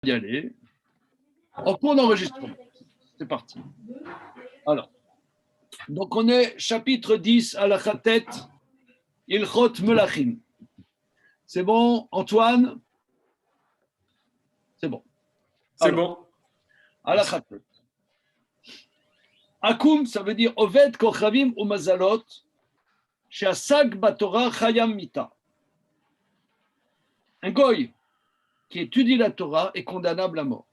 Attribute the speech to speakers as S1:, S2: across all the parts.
S1: y aller. En cours d'enregistrement. C'est parti. Alors, donc on est chapitre 10 à la Khatet, Ilchot Melachim. C'est bon, Antoine? C'est bon.
S2: C'est bon.
S1: À la Khatet. Akum, ça veut dire Oved Kochavim ou Mazalot, Sheasag Batorah Chayam Mita. Un goy qui étudie la Torah est condamnable à mort.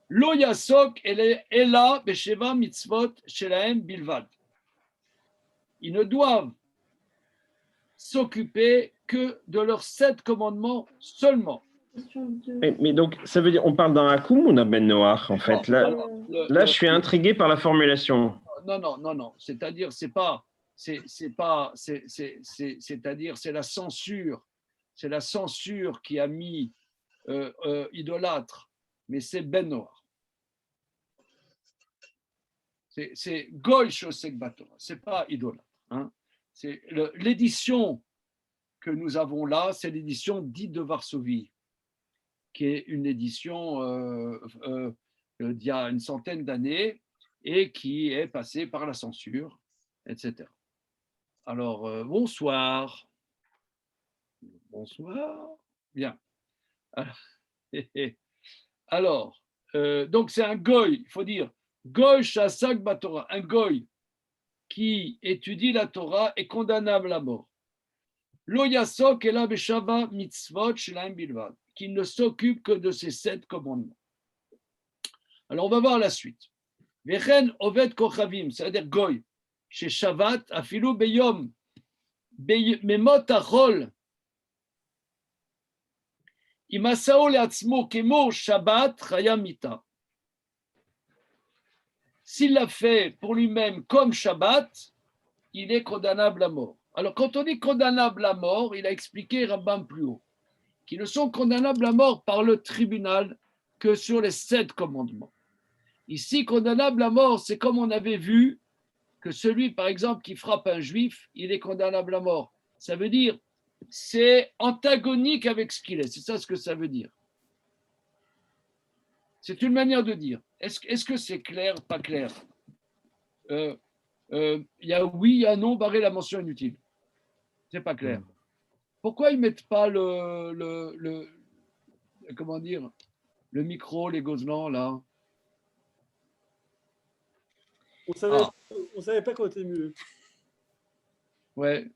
S1: Lo yasok ela besheva mitzvot shelahem bilvad. Ils ne doivent s'occuper que de leurs 7 commandements seulement.
S3: Mais donc, ça veut dire, on parle d'un Hakoum ou d'un Ben Noach, en fait? Là, je suis intrigué par la formulation.
S1: Non. C'est-à-dire, c'est-à-dire, c'est la censure. C'est la censure qui a mis idolâtre, mais c'est Ben Noach. C'est Goy Shosek Batorah, c'est pas idolâtre. Hein. C'est l'édition que nous avons là, c'est l'édition dite de Varsovie, qui est une édition d'il y a une centaine d'années et qui est passée par la censure, etc. Alors, bonsoir. Bonsoir. Bien. Alors, donc c'est un goy, il faut dire goy shasak batorah, un goy qui étudie la Torah est condamnable à mort. Lo yasok ela beshava mitzvot shelahem bilvad, qui ne s'occupe que de ces 7 commandements. Alors on va voir la suite. Vechen oved kochavim, c'est-à-dire goy, chez Shabbat afilu beyom memot achol imasao leatzmo kemo Shabbat chayam mita. S'il l'a fait pour lui-même comme Shabbat, il est condamnable à mort. Alors, quand on dit condamnable à mort, il a expliqué Rambam plus haut, qu'ils ne sont condamnables à mort par le tribunal que sur les 7 commandements. Ici, condamnable à mort, c'est comme on avait vu que celui, par exemple, qui frappe un juif, il est condamnable à mort. Ça veut dire, c'est antagonique avec ce qu'il est. C'est ça ce que ça veut dire. C'est une manière de dire. Est-ce que c'est clair, pas clair? Il y a oui, il y a non, barré la mention inutile. C'est pas clair. Pourquoi ils mettent pas comment dire, le micro, les gozlans là?
S2: On savait pas qu'on était mieux.
S1: Ouais.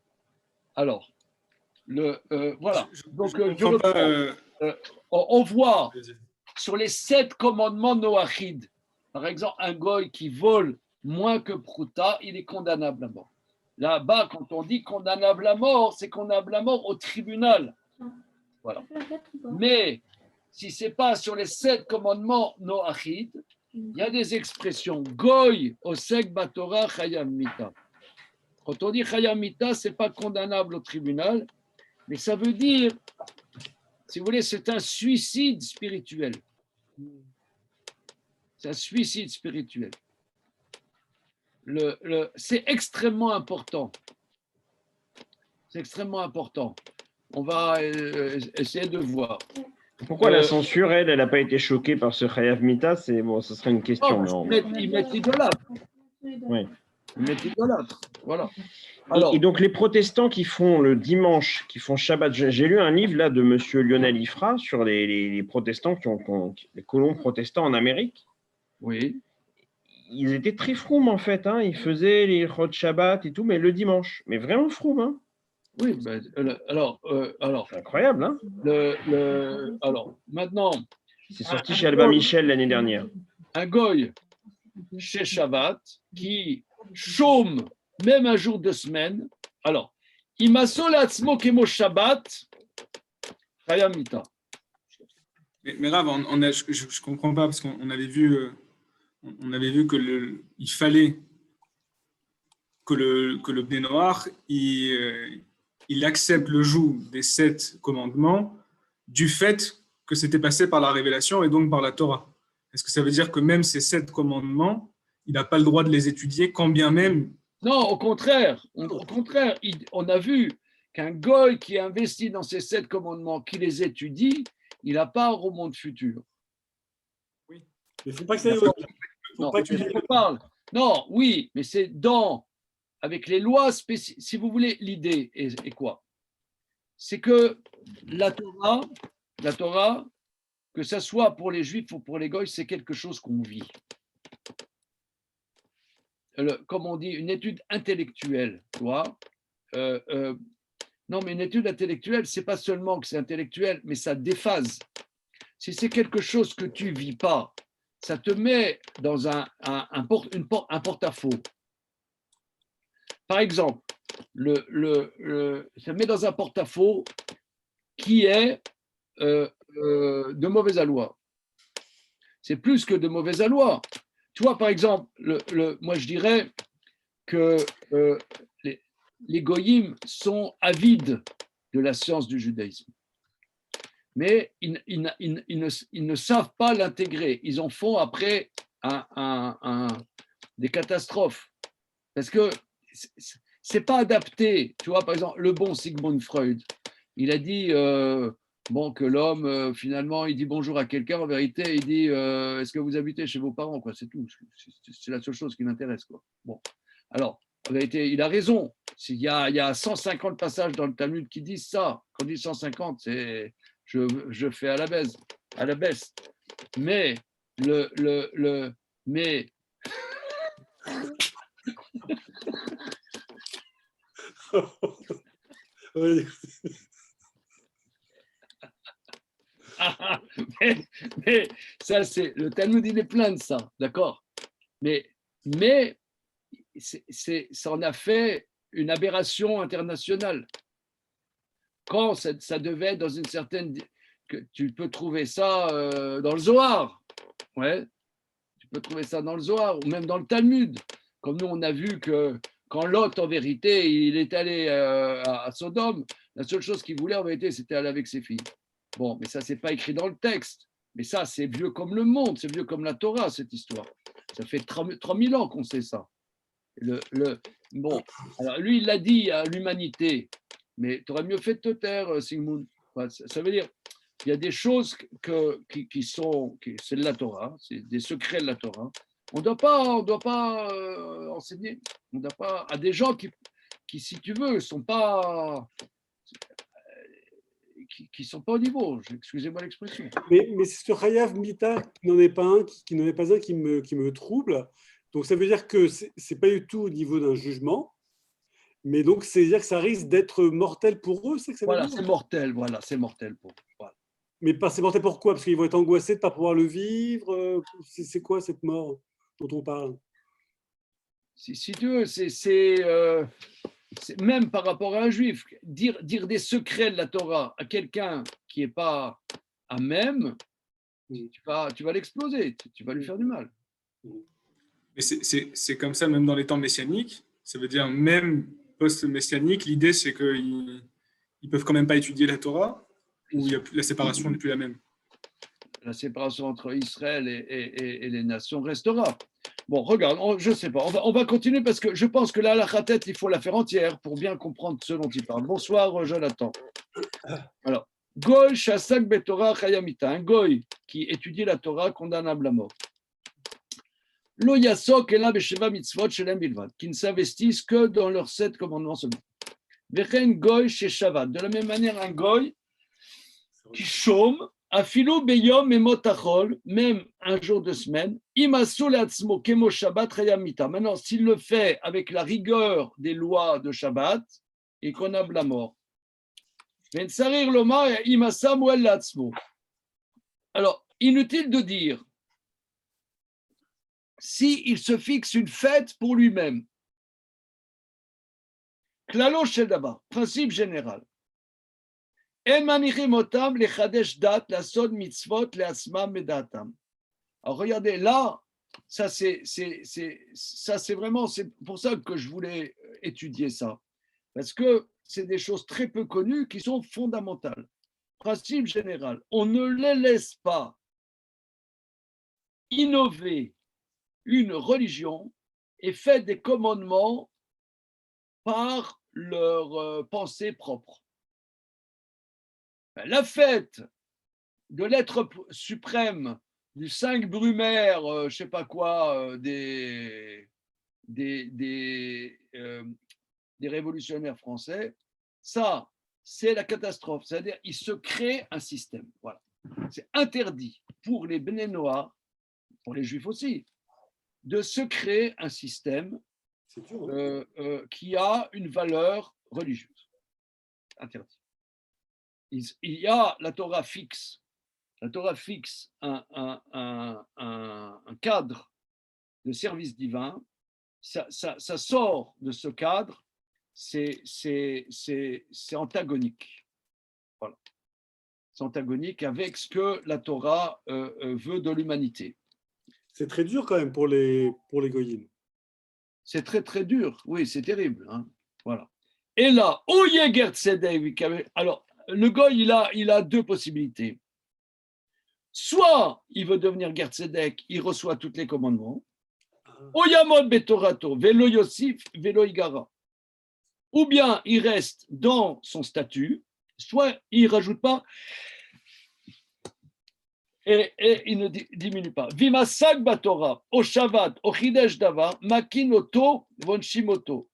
S1: Alors, voilà. Donc, on voit sur les 7 commandements noachides, par exemple, un goy qui vole moins que Prouta, il est condamnable à mort. Là-bas, quand on dit condamnable à mort, c'est condamnable à mort au tribunal. Voilà. Mais si ce n'est pas sur les 7 commandements noachides, il y a des expressions. Goy, osek batorah, chayam mita. Quand on dit chayam mita, ce n'est pas condamnable au tribunal, mais ça veut dire, si vous voulez, c'est un suicide spirituel. C'est un suicide spirituel. C'est extrêmement important. C'est extrêmement important. On va essayer de voir.
S3: Pourquoi la censure, elle n'a pas été choquée par ce Chayav Mita? C'est bon, ce serait une question.
S1: Ils mettent idolâtre.
S3: Oui.
S1: Ils mettent idolâtre. Voilà.
S3: Alors, et donc les protestants qui font le dimanche, qui font Shabbat, j'ai lu un livre là de Monsieur Lionel Ifra sur les protestants les colons protestants en Amérique.
S1: Oui.
S3: Ils étaient très froum en fait, hein. Ils faisaient les Chod Shabbat et tout, mais le dimanche. Mais vraiment froum, hein.
S1: Oui, ben, alors.
S3: C'est incroyable, hein.
S1: Alors, maintenant.
S3: C'est sorti chez Albin Michel l'année dernière.
S1: Un goy chez Shabbat qui chôme même un jour de semaine. Alors, Imaso l'atzmo kemo Shabbat, Chayam Mita.
S2: Mais Rav, je comprends pas parce qu'on avait vu. On avait vu il fallait que le Bnei Noach il accepte le joug des 7 commandements du fait que c'était passé par la révélation et donc par la Torah. Est-ce que ça veut dire que même ces 7 commandements, il n'a pas le droit de les étudier, quand bien même?
S1: Non, au contraire. On a vu qu'un goy qui est investi dans ces 7 commandements, qui les étudie, il n'a pas au monde futur.
S4: Oui. Mais il ne faut pas que ça aille
S1: Non, oui, mais c'est avec les lois spécifiques. Si vous voulez, l'idée est quoi? C'est que la Torah, que ce soit pour les Juifs ou pour les Goïs, c'est quelque chose qu'on vit. Comme on dit, une étude intellectuelle, tu vois. Non, mais une étude intellectuelle, c'est pas seulement que c'est intellectuel, mais ça déphase. Si c'est quelque chose que tu ne vis pas, ça te met dans un porte-à-faux. Par exemple, ça met dans un porte-à-faux qui est de mauvais aloi. C'est plus que de mauvais aloi. Tu vois, par exemple, moi je dirais que les goyim sont avides de la science du judaïsme. Mais ils ne savent pas l'intégrer. Ils en font après des catastrophes. Parce que c'est pas adapté. Tu vois, par exemple, le bon Sigmund Freud, il a dit que l'homme, finalement, il dit bonjour à quelqu'un. En vérité, il dit est-ce que vous habitez chez vos parents, quoi. C'est tout. C'est la seule chose qui m'intéresse, quoi. Bon. Alors, en vérité, il a raison. Il y a 150 passages dans le Talmud qui disent ça. Quand on dit 150, c'est je fais à la baisse. Mais mais mais ça, c'est le Talmud, il est plein de ça, d'accord. Mais ça en a fait une aberration internationale. Quand ça devait être dans une certaine, que tu peux trouver ça dans le Zohar, ouais, tu peux trouver ça dans le Zohar ou même dans le Talmud. Comme nous, on a vu que quand Lot, en vérité, il est allé à Sodome, la seule chose qu'il voulait, en vérité, c'était aller avec ses filles. Bon, mais ça, c'est pas écrit dans le texte. Mais ça, c'est vieux comme le monde, c'est vieux comme la Torah, cette histoire. Ça fait 3000 ans qu'on sait ça. Bon, alors lui, il l'a dit à l'humanité, mais tu aurais mieux fait de te taire, Sigmund. Ça veut dire, il y a des choses qui sont, c'est de la Torah, c'est des secrets de la Torah. On ne doit pas enseigner. On doit pas à des gens qui, si tu veux, sont pas qui sont pas au niveau. Excusez-moi l'expression.
S4: Mais c'est ce Hayav Mita qui n'en est pas un, qui me trouble. Donc ça veut dire que c'est pas du tout au niveau d'un jugement, mais donc c'est-à-dire que ça risque d'être mortel pour eux, c'est que ça veut dire.
S1: C'est mortel. Voilà, c'est mortel pour eux. Voilà.
S4: Mais c'est mortel pourquoi? Parce qu'ils vont être angoissés de ne pas pouvoir le vivre. C'est quoi cette mort dont on parle?
S1: Si tu veux, c'est même par rapport à un juif, dire des secrets de la Torah à quelqu'un qui n'est pas à même, tu vas l'exploser, tu vas lui faire du mal.
S2: Mais c'est comme ça même dans les temps messianiques. Ça veut dire même post-messianique, l'idée c'est qu'ils ne peuvent quand même pas étudier la Torah, ou la séparation n'est plus la même.
S1: La séparation entre Israël et les nations restera. Bon, regarde, je ne sais pas. On va continuer parce que je pense que là, la khatet, il faut la faire entière pour bien comprendre ce dont il parle. Bonsoir, Jonathan. Alors, Goy Shasak Betorah Chayamita, un Goy qui étudie la Torah condamnable à mort. Lo Yasok Ela Besheva Mitzvot Shelem Bilvad, qui ne s'investissent que dans leurs 7 commandements seulement. Vechen Goy chez Shabbat. De la même manière, un Goy qui chôme, Afilo beyom et motachol, même un jour de semaine, imasul atzmo kemo Shabbat Chayamita. Maintenant, s'il le fait avec la rigueur des lois de Shabbat, il condamne la mort. Alors, inutile de dire, s'il se fixe une fête pour lui-même, klalo shel-davar, principe général, alors regardez, là, ça c'est vraiment, c'est pour ça que je voulais étudier ça, parce que c'est des choses très peu connues qui sont fondamentales. Principe général, on ne les laisse pas innover une religion et faire des commandements par leur pensée propre. La fête de l'être suprême du 5 Brumaire, je ne sais pas quoi, des révolutionnaires français, ça, c'est la catastrophe. C'est-à-dire, il se crée un système. Voilà. C'est interdit pour les Bnei Noach, pour les Juifs aussi, de se créer un système qui a une valeur religieuse. Interdit. Il y a la Torah fixe. La Torah fixe un cadre de service divin. Ça sort de ce cadre, c'est antagonique. Voilà. C'est antagonique avec ce que la Torah veut de l'humanité.
S4: C'est très dur quand même pour les goyim.
S1: C'est très très dur, oui, c'est terrible. Hein. Voilà. Et là, alors, le goy, il a deux possibilités. Soit il veut devenir Ger Tzedek, il reçoit tous les commandements. Oyamod betorato, velo Yosif, velo Igara. Ou bien il reste dans son statut, soit il ne rajoute pas et il ne diminue pas. Vimasag batora, au Shabbat, au Chidesh Davar, makinoto, vonshimoto.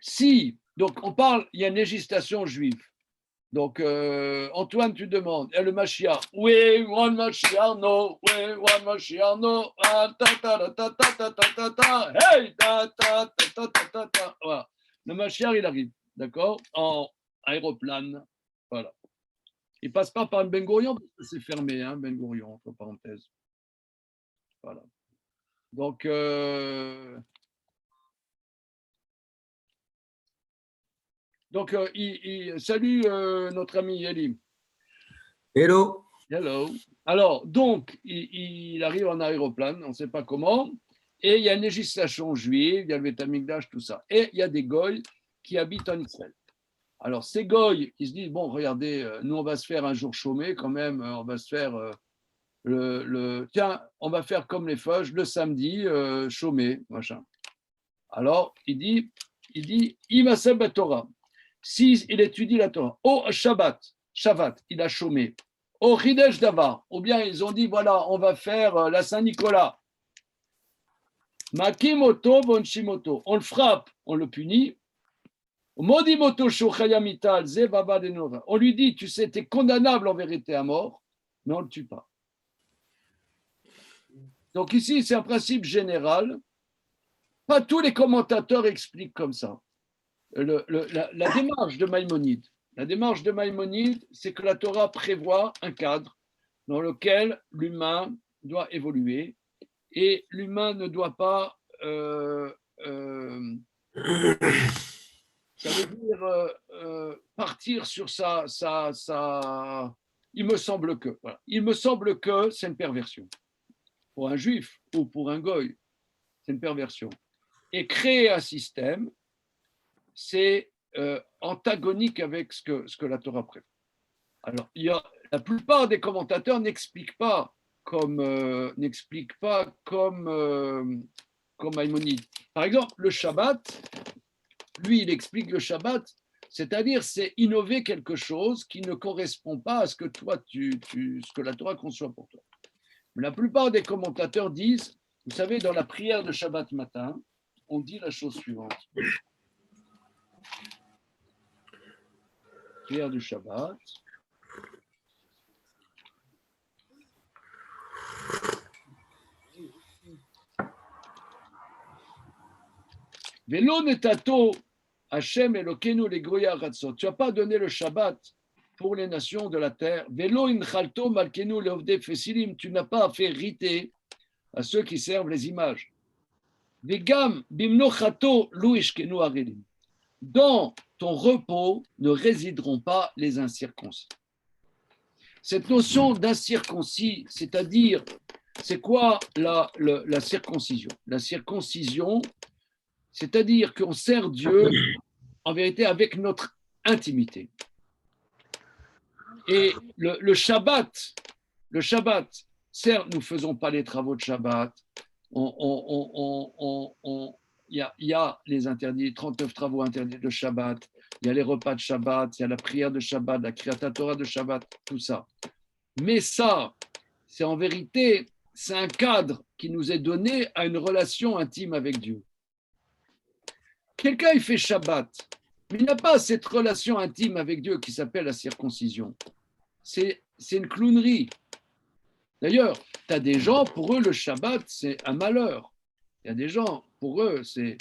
S1: Si, donc on parle, il y a une législation juive. Donc, Antoine, tu demandes, et le Mashiach, oui, one Mashiach, no, oui, one Mashiach, no, ta ta ta ta ta ta ta ta, hey, ta ta ta ta ta ta ta. Voilà. Le Mashiach, il arrive, d'accord, en aéroplane, voilà. Il passe pas par Ben Gurion, parce que c'est fermé, hein, Ben Gurion, entre parenthèses. Voilà. Donc, il salue notre ami Elie.
S5: Hello.
S1: Hello. Alors, donc, il arrive en aéroplane, on ne sait pas comment, et il y a une législation juive, il y a le Beth Amikdash, tout ça. Et il y a des goy qui habitent en Israël. Alors, ces goy, ils se disent, bon, regardez, nous, on va se faire un jour chômé quand même, on va se faire tiens, on va faire comme les feuges, le samedi, chômé, machin. Alors, il dit, Imaseb Torah. Si il étudie la Torah, au Shabbat, il a chômé. Au Chidesh Davar, ou bien ils ont dit, voilà, on va faire la Saint-Nicolas. Makimoto, Bonshimoto, on le frappe, on le punit. Modimoto, Shochayamital, Zebaba Denova. On lui dit, tu sais, tu es condamnable en vérité à mort, mais on ne le tue pas. Donc ici, c'est un principe général. Pas tous les commentateurs expliquent comme ça. La démarche de Maïmonide, c'est que la Torah prévoit un cadre dans lequel l'humain doit évoluer et l'humain ne doit pas ça veut dire partir sur ça. Il me semble que c'est une perversion pour un juif ou pour un goy, c'est une perversion. Et créer un système, c'est antagonique avec ce que la Torah prévoit. Alors, la plupart des commentateurs n'expliquent pas comme Maïmonide. Par exemple, le Shabbat, lui, il explique le Shabbat, c'est-à-dire c'est innover quelque chose qui ne correspond pas à ce que toi, ce que la Torah conçoit pour toi. Mais la plupart des commentateurs disent, vous savez, dans la prière de Shabbat matin, on dit la chose suivante. Prière du Shabbat. Velo netato Hashem Elokeinu legoya ratzot. Tu n'as pas donné le Shabbat pour les nations de la terre. Velo inchalto malkenu leovde fesilim. Tu n'as pas fait riter à ceux qui servent les images. Vegam bimnochato luishkenu arelim. Dans ton repos ne résideront pas les incirconcis. Cette notion d'incirconcis, c'est-à-dire, c'est quoi la circoncision? La circoncision, c'est-à-dire qu'on sert Dieu, en vérité, avec notre intimité. Et le Shabbat, certes, nous ne faisons pas les travaux de Shabbat, il y a les interdits, 39 travaux interdits de Shabbat, il y a les repas de Shabbat, il y a la prière de Shabbat, la Kriyat Torah de Shabbat, tout ça. Mais ça, c'est en vérité, c'est un cadre qui nous est donné à une relation intime avec Dieu. Quelqu'un, il fait Shabbat, mais il n'a pas cette relation intime avec Dieu qui s'appelle la circoncision. C'est une clownerie. D'ailleurs, tu as des gens, pour eux, le Shabbat, c'est un malheur. Il y a des gens, pour eux, c'est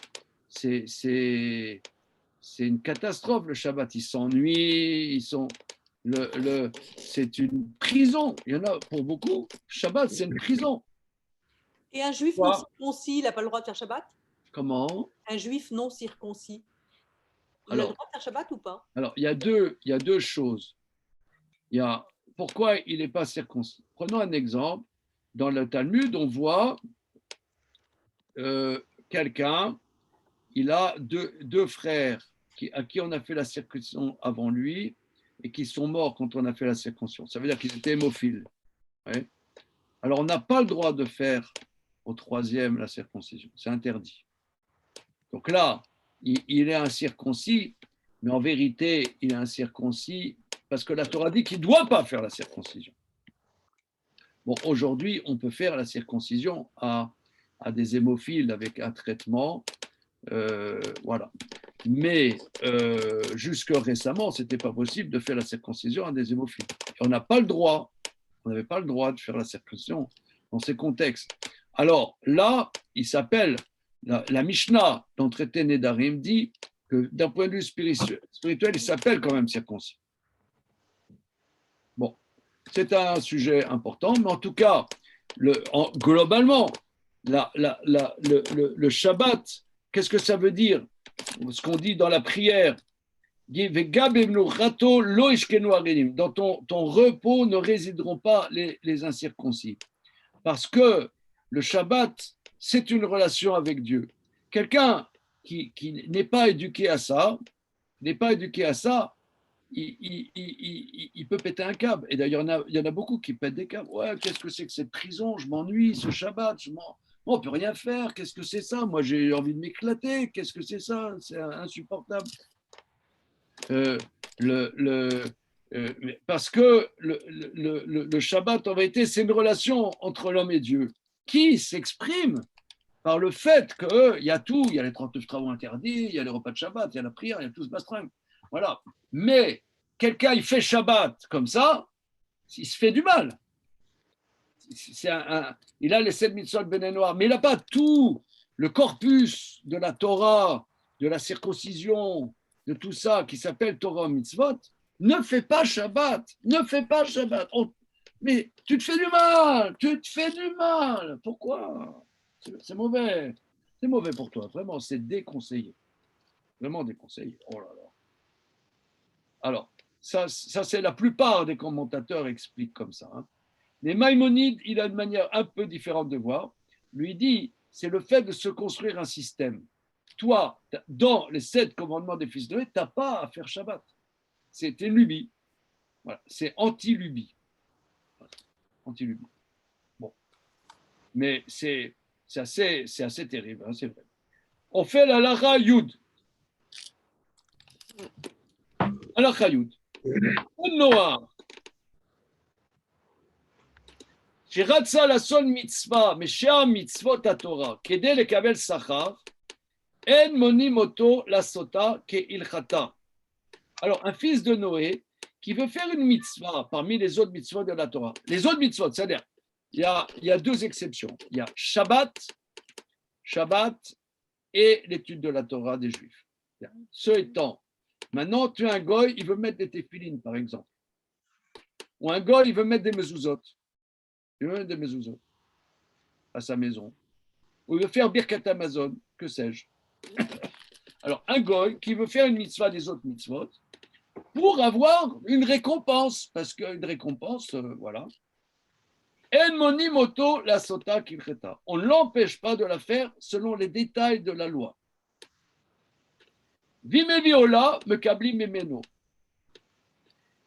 S1: une catastrophe, le Shabbat. Ils s'ennuient, c'est une prison. Il y en a pour beaucoup. Shabbat, c'est une prison.
S6: Et un juif non circoncis, il n'a pas le droit de faire Shabbat?
S1: Comment?
S6: Un juif non circoncis, il a le droit de faire Shabbat ou pas?
S1: Alors, il y a deux choses. Il y a pourquoi il n'est pas circoncis. Prenons un exemple. Dans le Talmud, on voit quelqu'un, il a deux frères à qui on a fait la circoncision avant lui et qui sont morts quand on a fait la circoncision. Ça veut dire qu'ils étaient hémophiles. Ouais. Alors, on n'a pas le droit de faire au troisième la circoncision. C'est interdit. Donc là, il est incirconcis, mais en vérité, il est incirconcis parce que la Torah dit qu'il ne doit pas faire la circoncision. Bon, aujourd'hui, on peut faire la circoncision à des hémophiles avec un traitement, voilà. Mais jusque récemment, ce n'était pas possible de faire la circoncision à des hémophiles. Et on n'a pas le droit, on n'avait pas le droit de faire la circoncision dans ces contextes. Alors là, il s'appelle, la Mishnah dans le traité Nedarim dit que d'un point de vue spirituel, il s'appelle quand même circoncis. Bon, c'est un sujet important, mais en tout cas, globalement, le Shabbat, qu'est-ce que ça veut dire? Ce qu'on dit dans la prière, dans ton repos ne résideront pas les incirconcis. Parce que le Shabbat, c'est une relation avec Dieu. Quelqu'un qui n'est pas éduqué à ça, il peut péter un câble. Et d'ailleurs, il y en a beaucoup qui pètent des câbles. Ouais, qu'est-ce que c'est que cette prison? Je m'ennuie, ce Shabbat. On ne peut rien faire. Qu'est-ce que c'est ça? Moi, j'ai envie de m'éclater. Qu'est-ce que c'est ça? C'est insupportable. Parce que le Shabbat, en vérité, c'est une relation entre l'homme et Dieu qui s'exprime par le fait qu'il y a tout. Il y a les 39 travaux interdits, il y a les repas de Shabbat, il y a la prière, il y a tout ce bastringue. Voilà. Mais quelqu'un, il fait Shabbat comme ça, il se fait du mal. Il a les 7 mitzvot béné noirs, mais il n'a pas tout le corpus de la Torah, de la circoncision, de tout ça qui s'appelle Torah mitzvot. Ne fais pas Shabbat, ne fais pas Shabbat. Mais tu te fais du mal, Pourquoi? C'est mauvais. C'est mauvais pour toi, vraiment, c'est déconseillé. Vraiment déconseillé. Oh là là. Alors, ça c'est la plupart des commentateurs expliquent comme ça. Hein. Mais Maïmonide, il a une manière un peu différente de voir. Lui dit, c'est le fait de se construire un système. Toi, dans les 7 commandements des fils de Noé, tu n'as pas à faire Shabbat. C'est une lubie. Voilà. C'est anti-lubie. Anti-lubie. Bon. Mais c'est assez terrible, hein, c'est vrai. On fait la Lara Yud. Lara Yud. Noah. שרצה לעשות מצווה משאר מצוות התורה כדי לקבל שכר, אין מונים אותו לעשותה כהלכתה. Alors, un fils de Noé qui veut faire une mitzvah parmi les autres mitzvot de la Torah. Les autres mitzvot, c'est-à-dire, il y a 2 exceptions. Il y a Shabbat et l'étude de la Torah des Juifs. Ce étant, maintenant, tu as un goy, il veut mettre des téphilines, par exemple. Ou un goy, il veut mettre des mezuzot. Il veut mettre des mezuzot à sa maison. Ou il veut faire Birkat Amazon, que sais-je. Alors, un goy qui veut faire une mitzvah des autres mitzvot pour avoir une récompense, parce qu'une récompense, voilà. En monimoto la sota kilcheta. On ne l'empêche pas de la faire selon les détails de la loi. Vimeviola me kabli memeno.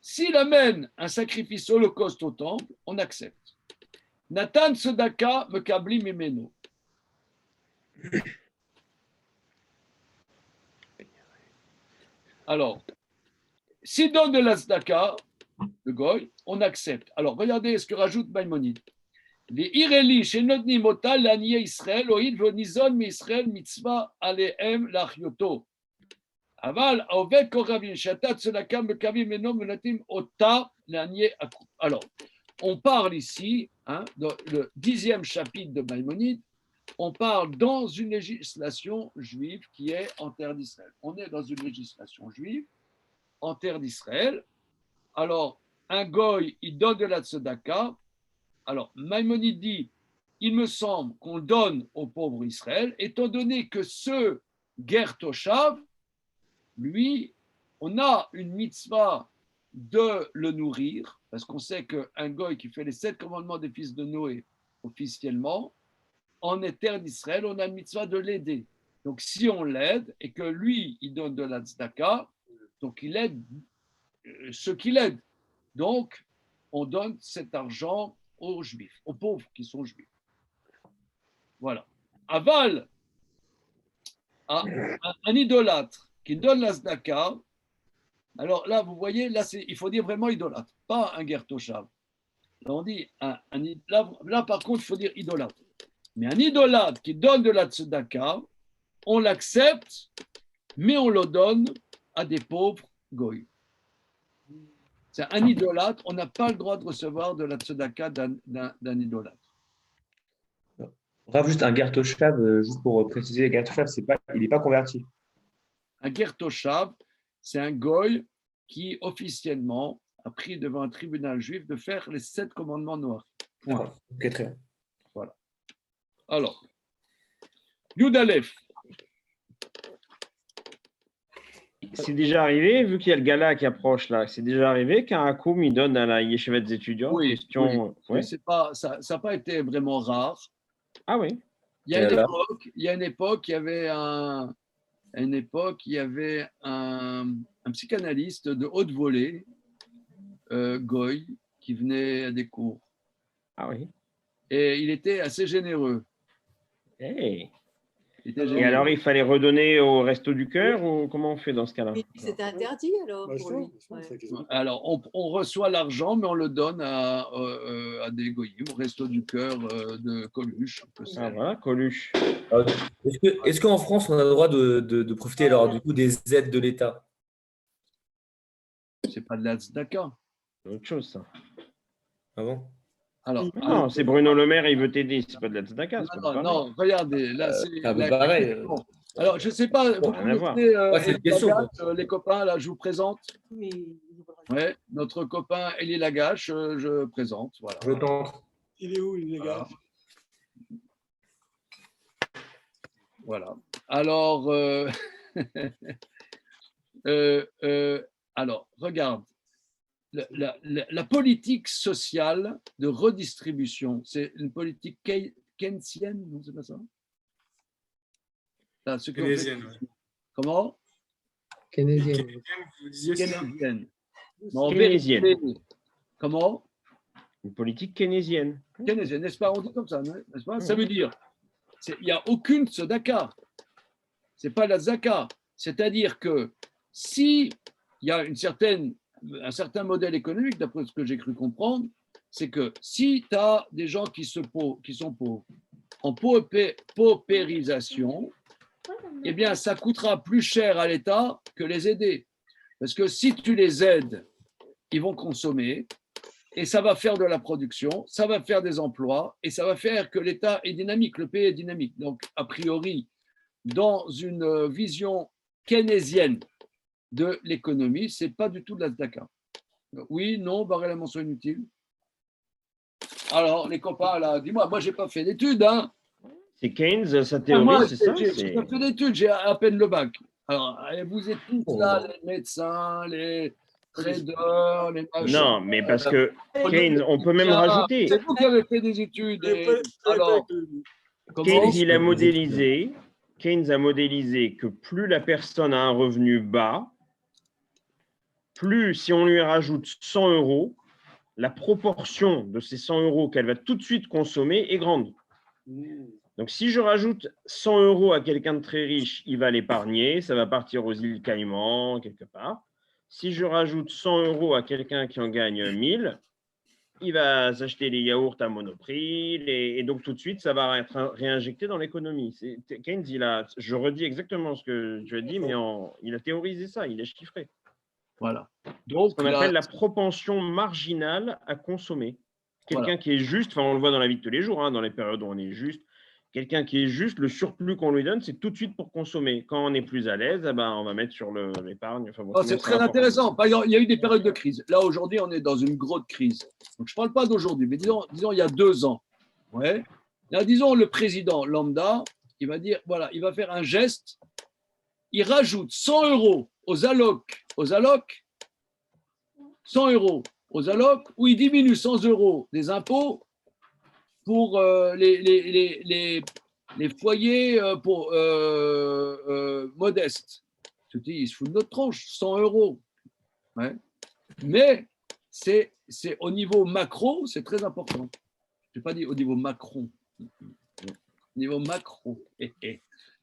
S1: S'il amène un sacrifice holocauste au temple, on accepte. Nathan Sodaka me kabli memeno. Alors, s'il donne de la tzedaka, le goy, on accepte. Alors, regardez ce que rajoute Maïmonide. Les Ireli, chez Notni Mota, l'Anié Israël, Oïd, Venizon, Israël, Mitzvah, Alehem, Lachioto. Aval, Ovek, Koravin, Shatat, Tzedaka, Mekavim, Menom, Menatim, Ota, l'Anié. Alors, on parle ici, dans le 10e chapitre de Maïmonide, on parle dans une législation juive qui est en terre d'Israël. On est dans une législation juive en terre d'Israël. Alors, un goy, il donne de la tzedaka. Alors, Maïmonide dit, il me semble qu'on donne aux pauvres Israël, étant donné que ce Ger Toshav, lui, on a une mitzvah de le nourrir, parce qu'on sait qu'un goy qui fait les 7 commandements des fils de Noé officiellement, en terre d'Israël, on a une mitzvah de l'aider. Donc, si on l'aide et que lui, il donne de la tzedaka, donc il aide ceux qui l'aident. Donc, on donne cet argent aux juifs, aux pauvres qui sont juifs. Voilà. Aval, un idolâtre qui donne la tzedaka, alors là, vous voyez, là, il faut dire vraiment idolâtre, pas un ger toshav. Là, on dit, là, par contre, il faut dire idolâtre. Mais un idolâtre qui donne de la tzedaka, on l'accepte, mais on le donne à des pauvres goy. C'est un idolâtre, on n'a pas le droit de recevoir de la tzedaka d'un idolâtre.
S7: Rav, juste un ger toshav, juste pour préciser, ger toshav, il n'est pas converti.
S1: Un ger toshav, c'est un goy qui officiellement a pris devant un tribunal juif de faire les 7 commandements noirs.
S7: D'accord. Ok, très bien.
S1: Voilà. Alors, Yud Aleph.
S3: C'est déjà arrivé, vu qu'il y a le gala qui approche là, c'est déjà arrivé qu'un hakoum il donne à la yeshiva des étudiants.
S1: Oui,
S3: question.
S1: oui, c'est pas, ça n'a pas été vraiment rare.
S3: Ah oui.
S1: Il y a une époque, il y avait un psychanalyste de haute volée, Goy, qui venait à des cours.
S3: Ah oui.
S1: Et il était assez généreux.
S3: Hey.
S1: Et
S3: alors, il fallait redonner au Resto du Cœur ou comment on fait dans ce cas-là?
S6: C'était interdit alors pour lui.
S1: Alors, on reçoit l'argent, mais on le donne à des goyim, au Resto du Cœur de Coluche.
S3: Ah voilà, Coluche.
S7: Est-ce qu'en France, on a le droit de profiter alors, du coup, des aides de l'État?
S1: C'est pas de la tzedaka.
S3: C'est autre chose, ça.
S7: Ah bon?
S3: Non, c'est Bruno Le Maire, il veut t'aider, c'est pas de la tzedaka.
S1: Non, regardez, là, c'est
S7: pareil.
S1: Alors, je ne sais pas, vous connaissez les copains, là, je vous présente. Ouais, notre copain Elie Lagache, je présente. Voilà.
S7: Je tente.
S4: Il est où, Elie Lagache?
S1: Voilà. Alors, alors, regarde. La politique sociale de redistribution, c'est une politique keynesienne, non, c'est pas ça? Là,
S2: Keynésienne.
S1: Comment?
S5: Keynésienne.
S2: Vous disiez
S1: keynésienne.
S3: Keynésienne.
S1: Comment?
S3: Une politique keynésienne.
S1: Keynésienne, n'est-ce pas? On dit comme ça, n'est-ce pas? Ça veut dire, il n'y a aucune tzedaka. Ce n'est pas la tzedaka. C'est-à-dire que si il y a un certain modèle économique, d'après ce que j'ai cru comprendre, c'est que si tu as des gens qui sont pauvres, en paupérisation, eh bien, ça coûtera plus cher à l'État que les aider. Parce que si tu les aides, ils vont consommer, et ça va faire de la production, ça va faire des emplois, et ça va faire que l'État est dynamique, le pays est dynamique. Donc, a priori, dans une vision keynésienne de l'économie, ce n'est pas du tout de la tzedaka. Oui, non, barrer la mention inutile. Alors, les copains, là, dis-moi, moi, je n'ai pas fait d'études. Hein.
S3: C'est Keynes, sa théorie, c'est ça?
S1: Je n'ai pas fait d'études, j'ai à peine le bac. Alors, vous êtes tous là, les médecins, les traders, les machins.
S3: Non, mais parce que Keynes, on peut même rajouter.
S1: C'est vous qui avez fait des études. Alors,
S3: Keynes, Keynes a modélisé que plus la personne a un revenu bas, plus si on lui rajoute 100 euros, la proportion de ces 100 euros qu'elle va tout de suite consommer est grande. Donc, si je rajoute 100 euros à quelqu'un de très riche, il va l'épargner, ça va partir aux îles Caïmans, quelque part. Si je rajoute 100 euros à quelqu'un qui en gagne 1000, il va s'acheter les yaourts à Monoprix, et donc tout de suite, ça va être réinjecté dans l'économie. Keynes, je redis exactement ce que tu as dit, mais il a théorisé ça, il est chiffré.
S1: Voilà.
S3: Donc, ce qu'on appelle la propension marginale à consommer. Quelqu'un qui est juste, enfin, on le voit dans la vie de tous les jours, hein, dans les périodes où on est juste. Quelqu'un qui est juste, le surplus qu'on lui donne, c'est tout de suite pour consommer. Quand on est plus à l'aise, on va mettre sur l'épargne. Enfin, bon,
S1: c'est très intéressant. Par exemple, il y a eu des périodes de crise. Là, aujourd'hui, on est dans une grosse crise. Donc, je ne parle pas d'aujourd'hui, mais disons, il y a 2 ans. Ouais. Là, disons, le président lambda, il va dire, voilà, il va faire un geste. Il rajoute 100 euros aux allocs, 100 euros aux allocs, ou il diminue 100 euros des impôts pour les foyers modestes. Je te dis, ils se foutent de notre tranche, 100 euros. Ouais. Mais c'est au niveau macro, c'est très important. Je n'ai pas dit au niveau macron. Au niveau macro.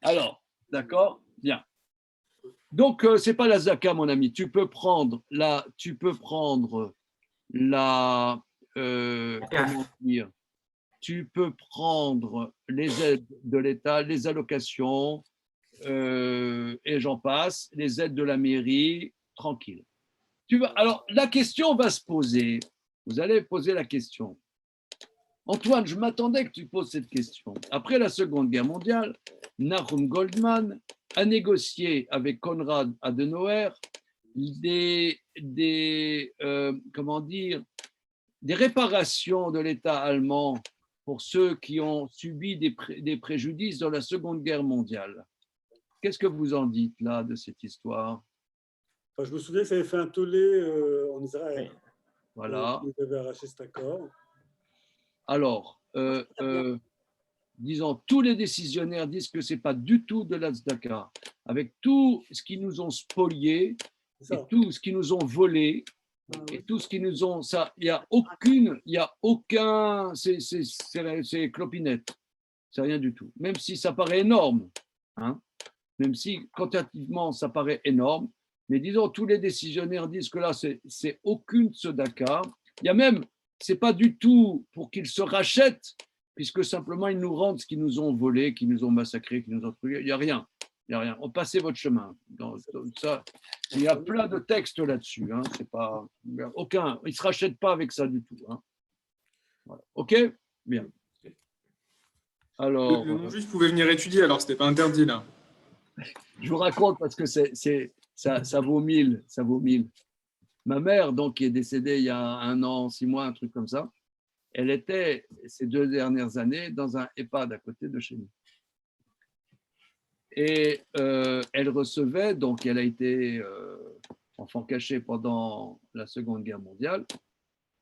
S1: Alors, d'accord? Bien. Donc, ce n'est pas la zaka, mon ami. Tu peux prendre la comment dire, tu peux prendre les aides de l'État, les allocations, et j'en passe, les aides de la mairie, tranquille. Alors, la question va se poser. Vous allez poser la question. Antoine, je m'attendais que tu poses cette question. Après la Seconde Guerre mondiale, Nahum Goldman a négocié avec Konrad Adenauer des réparations de l'État allemand pour ceux qui ont subi des préjudices dans la Seconde Guerre mondiale. Qu'est-ce que vous en dites là de cette histoire?
S4: Enfin, je me souviens que ça avait fait un tollé en Israël.
S1: Voilà.
S4: Ils avaient arraché cet accord.
S1: Alors, disons, tous les décisionnaires disent que ce n'est pas du tout de la tzedaka. Avec tout ce qu'ils nous ont spolié, et tout ce qu'ils nous ont volé, et tout ce qu'ils nous ont... Il n'y a aucun... C'est clopinette. C'est rien du tout. Même si ça paraît énorme. Hein, même si, quantitativement, ça paraît énorme. Mais disons, tous les décisionnaires disent que là, c'est aucune tzedaka. Il y a même... Ce n'est pas du tout pour qu'ils se rachètent, puisque simplement ils nous rendent ce qu'ils nous ont volé, qu'ils nous ont massacré, qu'ils nous ont truqué. Il n'y a rien. Il n'y a rien. On passez votre chemin. Dans ça, il y a plein de textes là-dessus. Hein. C'est pas, aucun. Ils ne se rachètent pas avec ça du tout. Hein. Voilà. OK? Bien. Alors,
S2: le non-juif pouvait venir étudier, alors ce n'était pas interdit là.
S1: Je vous raconte parce que ça vaut 1000. Ça vaut 1000. Ma mère, donc, qui est décédée il y a 1 an, 6 mois, un truc comme ça, elle était, ces 2 dernières années, dans un EHPAD à côté de chez nous. Et elle recevait, donc elle a été enfant caché pendant la Seconde Guerre mondiale,